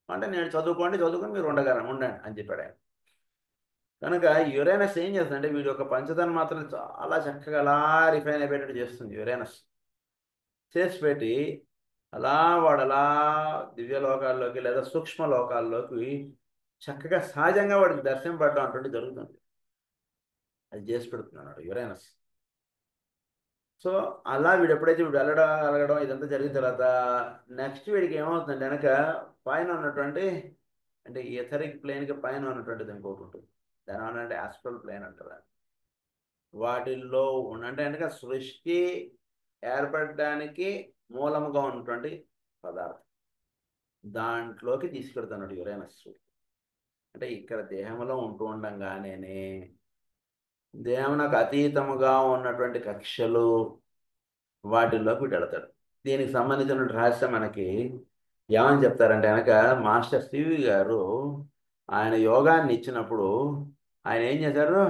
అంటే నేను చదువుకొని మీరు ఉండండి అని చెప్పాడు ఆయన. కనుక యురేనస్ ఏం చేస్తుందంటే వీడి యొక్క పంచదాన్ని మాత్రం చాలా చక్కగా అలా రిఫైన్ అయిపోయేటట్టు చేస్తుంది యురేనస్. చేసి పెట్టి వాడు అలా దివ్య లోకాల్లోకి లేదా సూక్ష్మ లోకాల్లోకి చక్కగా సహజంగా వాడికి దర్శనపడడం అటువంటి జరుగుతుంది. అది చేసి పెడుతున్నాడు యురేనస్. సో అలా వీడు ఎప్పుడైతే వీడు వెళ్ళడం ఇదంతా జరిగిన తర్వాత నెక్స్ట్ వీడికి ఏమవుతుందంటే వెనక పైన ఉన్నటువంటి అంటే ఈథరిక్ ప్లేన్కి పైన ఉన్నటువంటిది ఇంకోటి ఉంటుంది. దాని అంటే ఆస్ట్రల్ ప్లేన్ అంటారు. వాటిల్లో అంటే కనుక సృష్టి ఏర్పడడానికి మూలముగా ఉన్నటువంటి పదార్థం దాంట్లోకి తీసుకెడుతున్నాడు యురేనస్. అంటే ఇక్కడ దేహంలో ఉంటూ ఉండంగానే దేహమునకు అతీతముగా ఉన్నటువంటి కక్షలు వాటిల్లోకి వెళతాడు. దీనికి సంబంధించిన రహస్యం మనకి ఏమని చెప్తారంటే కనుక మాస్టర్ సివి గారు ఆయన యోగాన్ని ఇచ్చినప్పుడు ఆయన ఏం చేశారు,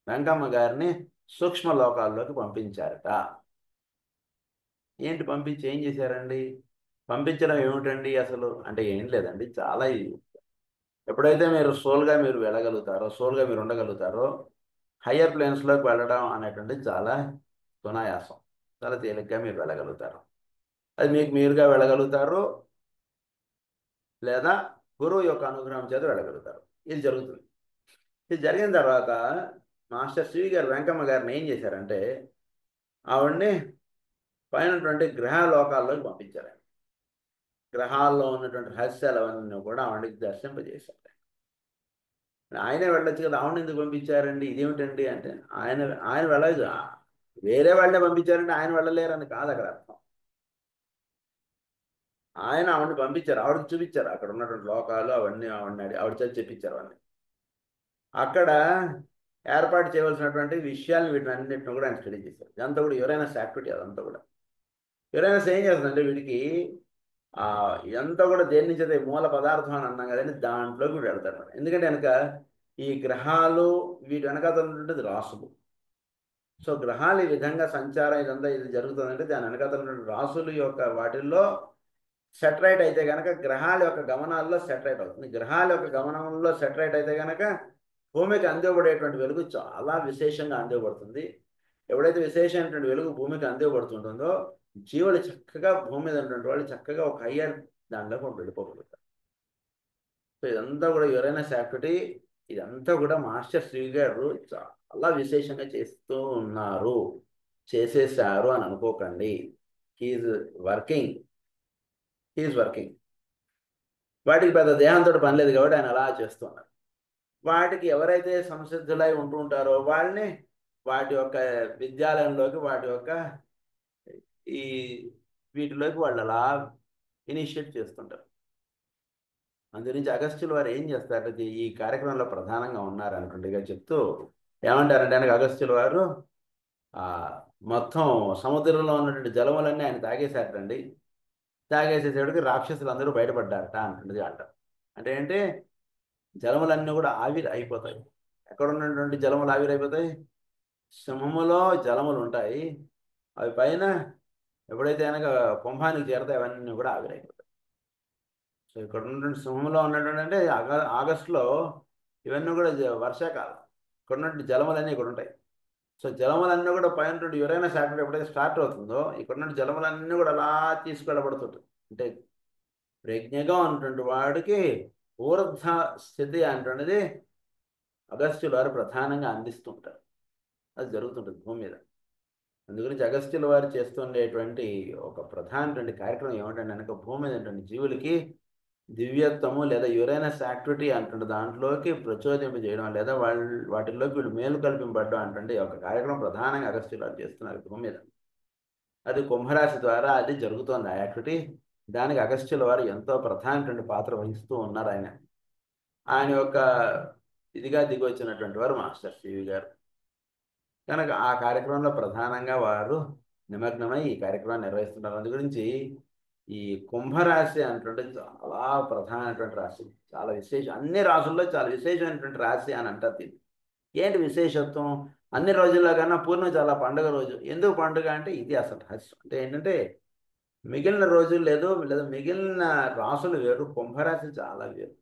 వెంకమ్మ గారిని సూక్ష్మ లోకాల్లోకి పంపించారట. ఏంటి పంపించి ఏం చేశారండి? పంపించడం ఏమిటండి అసలు అంటే ఏం లేదండి, చాలా ఎప్పుడైతే మీరు సోల్గా మీరు వెళ్ళగలుగుతారో, సోల్గా మీరు ఉండగలుగుతారో, హయ్యర్ ప్లేన్స్లోకి వెళ్ళడం అనేటువంటిది చాలా సునాయాసం, చాలా తేలిగ్గా మీరు వెళ్ళగలుగుతారు. అది మీకు మీరుగా వెళ్ళగలుగుతారు, లేదా గురువు యొక్క అనుగ్రహం చేత వెళ్ళగలుగుతారు. ఇది జరుగుతుంది. ఇది జరిగిన తర్వాత మాస్టర్ సివి గారు వెంకమ్మ గారిని ఏం చేశారంటే ఆవిడ్ని పైనటువంటి గ్రహ లోకాల్లోకి పంపించారు. గ్రహాల్లో ఉన్నటువంటి రహస్యాలు అవన్నీ కూడా ఆవిడకి దర్శింపజేశారు. ఆయనే వెళ్ళొచ్చు కదా, ఆవిడ ఎందుకు పంపించారండి, ఇదేమిటండి అంటే ఆయన ఆయన వెళ్ళదు, వేరే వాళ్ళే పంపించారంటే ఆయన వెళ్ళలేరని కాదు అక్కడ అర్థం. ఆయన ఆవిడని పంపించారు, ఆవిడకి చూపించారు అక్కడ ఉన్నటువంటి లోకాలు అవన్నీ ఆవిడ చేత చెప్పించారు అవన్నీ. అక్కడ ఏర్పాటు చేయవలసినటువంటి విషయాలను వీటినన్నింటిని కూడా ఆయన స్టడీ చేశారు. ఇదంతా కూడా యురేనస్ యాక్టివిటీ. అదంతా కూడా యురేనస్ ఏం చేస్తుందంటే వీడికి ఇదంతా కూడా దేని నుంచి అయితే మూల పదార్థం అని అన్నాం కదండి, దాంట్లోకి వీడు వెళ్తాడు. ఎందుకంటే వెనక ఈ గ్రహాలు వీటి వెనకాల ఉన్నటువంటిది రాసులు. సో గ్రహాలు ఈ విధంగా సంచారం ఇదంతా ఇది జరుగుతుందంటే దాని వెనకాల ఉన్నటువంటి రాసులు యొక్క వాటిల్లో సెటరైట్ అయితే కనుక గ్రహాల యొక్క గమనాల్లో సెటరైట్ అవుతుంది. గ్రహాల యొక్క గమనంలో సెటరైట్ అయితే కనుక భూమికి అందివ్వబడేటువంటి వెలుగు చాలా విశేషంగా అందివ్వబడుతుంది. ఎప్పుడైతే విశేషమైనటువంటి వెలుగు భూమికి అందివ్వబడుతుంటుందో జీవులు చక్కగా భూమి మీద ఉన్నటువంటి వాళ్ళు చక్కగా ఒక హయ్యర్ దాంట్లోకి వెళ్ళిపోగలుగుతారు. సో ఇదంతా కూడా యురేనస్ యాక్టివిటీ. ఇదంతా కూడా మాస్టర్ శ్రీ గారు చాలా విశేషంగా చేస్తూ ఉన్నారు, చేసేసారు అని అనుకోకండి. He's working, he's working. వాటికి పెద్ద దేహంతో పని లేదు కాబట్టి ఆయన అలా చేస్తున్నారు. వాటికి ఎవరైతే సంసిద్ధులై ఉంటూ ఉంటారో వాళ్ళని వాటి యొక్క విద్యాలయంలోకి వాటి యొక్క ఈ వీటిలోకి వాళ్ళు అలా ఇనిషియేట్ చేస్తుంటారు. అందుగురించి అగస్త్యుల వారు ఏం చేస్తారు, ఈ కార్యక్రమంలో ప్రధానంగా ఉన్నారనుకుంటేగా చెప్తూ ఏమంటారంటే ఆయనకు అగస్త్యుల వారు మొత్తం సముద్రంలో ఉన్నటువంటి జలములన్నీ ఆయన తాగేశారటండి. తాగేసేసేటికి రాక్షసులందరూ బయటపడ్డారట అంటుంది అంటారు. అంటే ఏంటి, జలములన్నీ కూడా ఆవిరి అయిపోతాయి. ఎక్కడ ఉన్నటువంటి జలములు ఆవిరి అయిపోతాయి? సింహములో జలములు ఉంటాయి, అవి పైన ఎప్పుడైతే కనుక కుంభానికి చేరతాయి అవన్నీ కూడా ఆవిరైపోతాయి. సో ఇక్కడ ఉన్నటువంటి సింహంలో ఉన్నటువంటి అంటే ఆగస్టులో ఇవన్నీ కూడా వర్షాకాలం. ఇక్కడ ఉన్నటువంటి జలములన్నీ ఇక్కడ ఉంటాయి. సో జలములన్నీ కూడా పైన యురేనస్ యాక్టివిటీ ఎప్పుడైతే స్టార్ట్ అవుతుందో ఇక్కడ ఉన్న జలములన్నీ కూడా అలా తీసుకెళ్ళబడుతుంటాయి. అంటే ప్రజ్ఞగా ఉన్నటువంటి వాడికి ఊర్ధ స్థితి అంటున్నది అగస్త్యుల వారు ప్రధానంగా అందిస్తుంటారు. అది జరుగుతుంటుంది భూమి మీద. అందుగురించి అగస్త్యుల వారు చేస్తుండేటువంటి ఒక ప్రధానటువంటి కార్యక్రమం ఏమిటంటే కనుక భూమి మీద ఉన్నటువంటి జీవులకి దివ్యత్వము లేదా యురేనస్ యాక్టివిటీ అంటుండే దాంట్లోకి ప్రచోదింప చేయడం లేదా వాటిల్లోకి వీళ్ళు మేలు కల్పింపబడడం అంటే ఒక కార్యక్రమం ప్రధానంగా అగస్త్యులు వారు చేస్తున్నారు భూమి మీద. అది కుంభరాశి ద్వారా అది జరుగుతోంది ఆ యాక్టివిటీ. దానికి అగస్త్యుల వారు ఎంతో ప్రధానటువంటి పాత్ర వహిస్తూ ఉన్నారు. ఆయన యొక్క ఇదిగా దిగి వచ్చినటువంటి వారు మాస్టర్ సివి గారు కనుక ఆ కార్యక్రమంలో ప్రధానంగా వారు నిమగ్నమై ఈ కార్యక్రమాన్ని నిర్వహిస్తున్నారు. అందు గురించి ఈ కుంభరాశి అంటే చాలా ప్రధానమైనటువంటి రాశి, చాలా విశేషం. అన్ని రాసుల్లో చాలా విశేషమైనటువంటి రాశి అని అంటారు. దీన్ని ఏంటి విశేషత్వం? అన్ని రోజుల్లో కన్నా పూర్ణిమ చాలా పండుగ రోజు. ఎందుకు పండుగ అంటే ఇది అసలు రహస్యం. అంటే ఏంటంటే మిగిలిన రోజులు లేదు, లేదా మిగిలిన రాసులు వేరు, కుంభరాశి చాలా వేరు.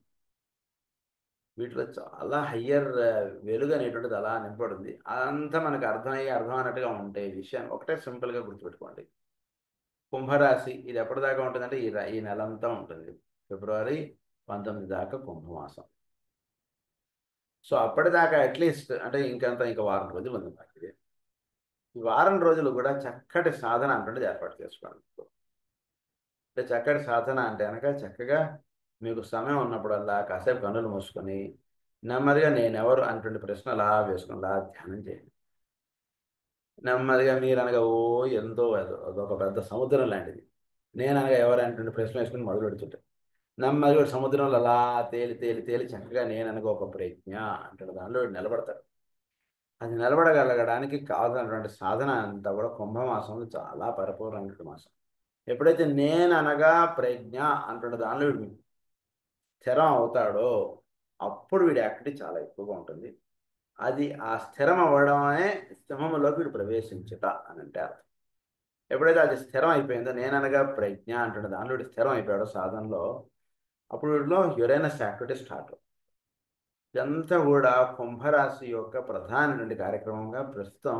వీటిలో చాలా హయ్యర్ వెలుగు అనేటువంటిది అలా నింపబడింది. అదంతా మనకు అర్థం అన్నట్టుగా ఉంటే విషయాన్ని ఒకటే సింపుల్గా గుర్తుపెట్టుకోండి. కుంభరాశి ఇది ఎప్పటిదాకా ఉంటుందంటే ఈ నెలంతా ఉంటుంది, ఫిబ్రవరి 19 దాకా కుంభమాసం. సో అప్పటిదాకా అట్లీస్ట్ అంటే ఇంకా వారం రోజులు ఉంది మనకి. ఇది ఈ వారం రోజులు కూడా చక్కటి సాధన అంటుండేది ఏర్పాటు చేసుకోవాలి. అంటే చక్కటి సాధన అంటే కనుక చక్కగా మీకు సమయం ఉన్నప్పుడల్లా కాసేపు కన్నులు మూసుకొని నెమ్మదిగా నేనెవరు అనేటువంటి ప్రశ్న అలా వేసుకుని అలా ధ్యానం చేయండి. నెమ్మదిగా మీరు అనగా ఓ ఎంతో అదొక పెద్ద సముద్రం లాంటిది. నేను అనగా ఎవరు అనేటువంటి ప్రశ్న వేసుకుని మొదలు పెడుతుంటాను. నెమ్మదిగా సముద్రంలో అలా తేలి తేలి తేలి చక్కగా నేను అనగా ఒక ప్రజ్ఞ అంటాడు, దానిలో నిలబడతాడు. అది నిలబడగలగడానికి కావాల్సినటువంటి సాధన అంతా కూడా కుంభమాసంలో చాలా పరిపూర్ణమైన మాసం. ఎప్పుడైతే నేను అనగా ప్రజ్ఞ అంటున్న దానిలో వీడు స్థిరం అవుతాడో అప్పుడు వీడి యాక్టివిటీ చాలా ఎక్కువగా ఉంటుంది. అది ఆ స్థిరం అవ్వడమే సింహంలోకి వీడు ప్రవేశించుట అని అంటారు. ఎప్పుడైతే అది స్థిరం అయిపోయిందో నేననగా ప్రజ్ఞ అంటున్న దానిలో వీడు స్థిరం అయిపోయాడో సాధనలో, అప్పుడు వీడిలో యురేనస్ యాక్టివిటీ స్టార్ట్. ఇదంతా కూడా కుంభరాశి యొక్క ప్రధానమైన కార్యక్రమంగా ప్రస్తుతం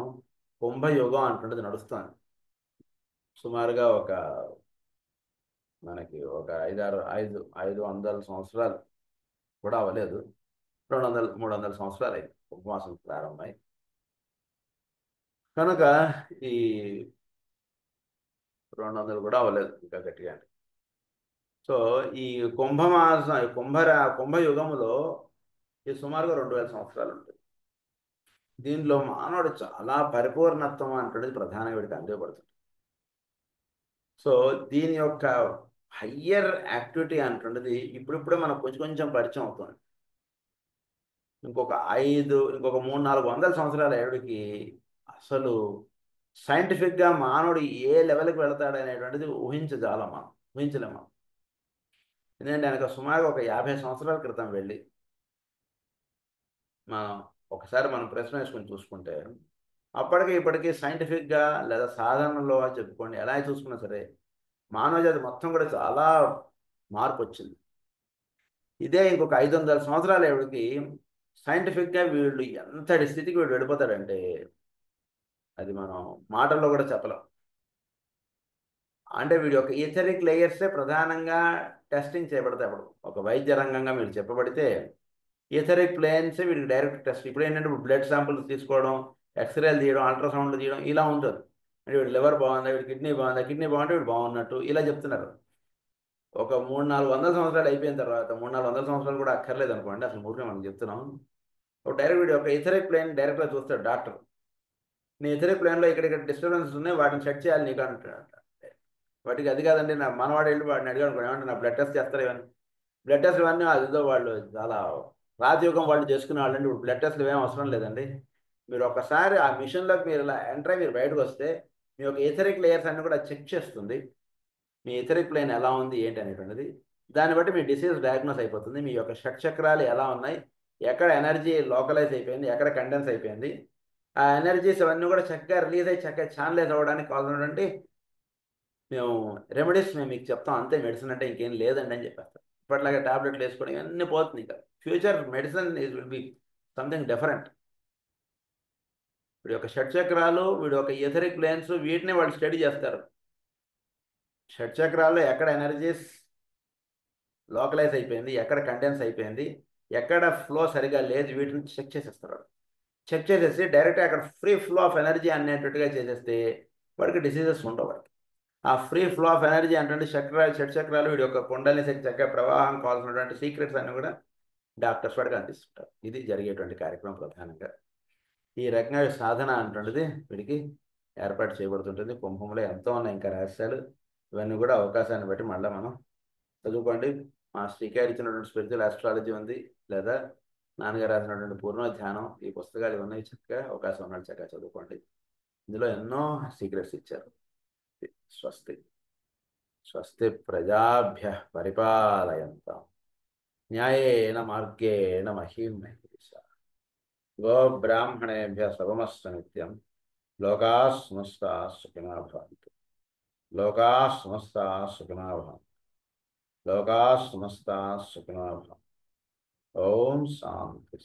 కుంభయోగం అంటున్నది నడుస్తుంది. సుమారుగా మనకి ఒక 500 సంవత్సరాలు కూడా అవ్వలేదు. 300 సంవత్సరాలు అయింది ఉపవాసం ప్రారంభమై. కనుక ఈ 200 కూడా అవ్వలేదు ఇంకా గట్టిగా. సో ఈ కుంభయుగములో ఈ సుమారుగా 2000 సంవత్సరాలు ఉంటుంది. దీనిలో మానవుడు చాలా పరిపూర్ణత్వం అంటున్నది ప్రధానంగా వీడికి అందివ్వబడుతుంది. సో దీని యొక్క హయ్యర్ యాక్టివిటీ అంటున్నది ఇప్పుడిప్పుడే మనకు కొంచెం కొంచెం పరిచయం అవుతుంది. ఇంకొక 300-400 సంవత్సరాల ఏడుకి అసలు సైంటిఫిక్గా మానవుడు ఏ లెవెల్కి వెళతాడనేటువంటిది ఊహించలేము మనం. ఎందుకంటే వెనక సుమారుగా ఒక 50 సంవత్సరాల క్రితం వెళ్ళి మనం ఒకసారి మనం ప్రశ్న వేసుకొని చూసుకుంటే అప్పటికి ఇప్పటికీ సైంటిఫిక్గా లేదా సాధారణలో చెప్పుకోండి ఎలా చూసుకున్నా సరే మానవ జాతి మొత్తం కూడా చాలా మార్పు వచ్చింది. ఇదే ఇంకొక 500 సంవత్సరాల ఎవరికి సైంటిఫిక్గా వీళ్ళు ఎంతటి స్థితికి వీడు వెళ్ళిపోతాడంటే అది మనం మాటల్లో కూడా చెప్పలేం. అంటే వీడి యొక్క ఈథరిక్ లేయర్సే ప్రధానంగా టెస్టింగ్ చేయబడతాయి. అప్పుడు ఒక వైద్య రంగంగా మీరు చెప్పబడితే ఈథరిక్ ప్లేన్సే వీడికి డైరెక్ట్ టెస్ట్. ఇప్పుడు ఏంటంటే బ్లడ్ శాంపుల్స్ తీసుకోవడం, ఎక్స్రేలు తీయడం, అల్ట్రాసౌండ్లు తీయడం ఇలా ఉంటుంది. అంటే వీడు లివర్ బాగుందా, వీడి కిడ్నీ బాగుందా, కిడ్నీ బాగుంటే వీడు బాగున్నట్టు ఇలా చెప్తున్నారు. ఒక 300-400 సంవత్సరాలు అయిపోయిన తర్వాత 300-400 సంవత్సరాలు కూడా అక్కర్లేదు అనుకోండి, అసలు ఊరికే మనం చెప్తున్నాం. ఒక డైరెక్ట్ వీడు ఒక ఈథరిక్ ప్లేన్ డైరెక్ట్గా చూస్తాడు డాక్టర్. నీ ఈథరిక్ ప్లేన్లో ఇక్కడ డిస్టర్బెన్సెస్ ఉన్నాయి, వాటిని సెట్ చేయాలి నీకు అంటాడు. వాటికి అది కాదండి, నా మనవాడు వెళ్ళి వాడిని అడిగాడు అనుకోండి, ఏమంటే నా బ్లడ్ టెస్ట్ చేస్తారు ఇవన్నీ. బ్లడ్ టెస్ట్ ఇవన్నీ అదిదో వాళ్ళు చాలా రాజయోగం వాళ్ళు చేసుకునే వాళ్ళండి. ఇప్పుడు బ్లడ్ టెస్ట్లు ఏమీ అవసరం లేదండి. మీరు ఒక్కసారి ఆ మిషన్లోకి మీరు ఇలా ఎంటర్ అయ్యి మీరు బయటకు వస్తే మీ యొక్క ఈథరిక్ లేయర్స్ అన్ని కూడా చెక్ చేస్తుంది. మీ ఈథరిక్ ప్లేన్ ఎలా ఉంది ఏంటి అనేటువంటిది. దాన్ని బట్టి మీ డిసీజ్ డయాగ్నోస్ అయిపోతుంది. మీ యొక్క షట్చక్రాలు ఎలా ఉన్నాయి, ఎక్కడ ఎనర్జీ లోకలైజ్ అయిపోయింది, ఎక్కడ కండెన్స్ అయిపోయింది, ఆ ఎనర్జీస్ అవన్నీ కూడా చక్కగా రిలీజ్ అయ్యి చక్కగా ఛానలైజ్ అవ్వడానికి కావాల్సినటువంటి మేము రెమెడీస్ మేము మీకు చెప్తాం, అంతే. మెడిసిన్ అంటే ఇంకేం లేదండి అని చెప్పేస్తాం. ఇప్పటిలాగా టాబ్లెట్లు వేసుకోవడం ఇవన్నీ పోతుంది. ఇంకా future medicine will be something different. వీడి యొక్క షట్చక్రాలు, వీడి యొక్క ఎథరిక్ ప్లేన్స్, వీటిని వాళ్ళు స్టడీ చేస్తారు. షట్చక్రాల్లో ఎక్కడ ఎనర్జీస్ లోకలైజ్ అయిపోయింది, ఎక్కడ కండెన్స్ అయిపోయింది, ఎక్కడ ఫ్లో సరిగా లేదు, వీటిని చెక్ చేసేస్తారు. చెక్ చేసేసి డైరెక్ట్గా అక్కడ ఫ్రీ ఫ్లో ఆఫ్ ఎనర్జీ అనేటట్టుగా చేసేస్తే వాడికి డిసీజెస్ ఉండవు. ఆ ఫ్రీ ఫ్లో ఆఫ్ ఎనర్జీ అంటే షట్చక్రాలు వీడి యొక్క కుండలిని శక్తి చక్కగా ప్రవాహం కావాల్సినటువంటి సీక్రెట్స్ అన్ని కూడా డాక్టర్స్ వాడికి అందిస్తుంటారు. ఇది జరిగేటువంటి కార్యక్రమం ప్రధానంగా. ఈ రకంగా సాధన అంటున్నది వీడికి ఏర్పాటు చేయబడుతుంటుంది. కుంభంలో ఎంతో ఉన్నాయి ఇంకా రహస్యాలు. ఇవన్నీ కూడా అవకాశాన్ని బట్టి మళ్ళీ మనం చదువుకోండి. మా శ్రీకారు ఇచ్చినటువంటి స్పిరిచువల్ ఆస్ట్రాలజీ ఉంది, లేదా నాన్నగారు రాసినటువంటి పూర్ణ ధ్యానం, ఈ పుస్తకాలు ఇవన్నీ చక్కగా అవకాశం ఉన్నాడు చక్కగా చదువుకోండి. ఇందులో ఎన్నో సీక్రెట్స్ ఇచ్చారు. స్వస్తి స్వస్తి ప్రజాభ్యః పరిపాలయంతాం న్యాయేన మార్గేణ మహీం మహీషా గోబ్రాహ్మణేభ్యः శుభమస్తు నిత్యం. లోకాः సమస్తాः సుఖినో భవంతు. లోకాः సమస్తాः సుఖినో భవంతు. లోకాः సమస్తాः సుఖినో భవంతు. ఓం శాంతి.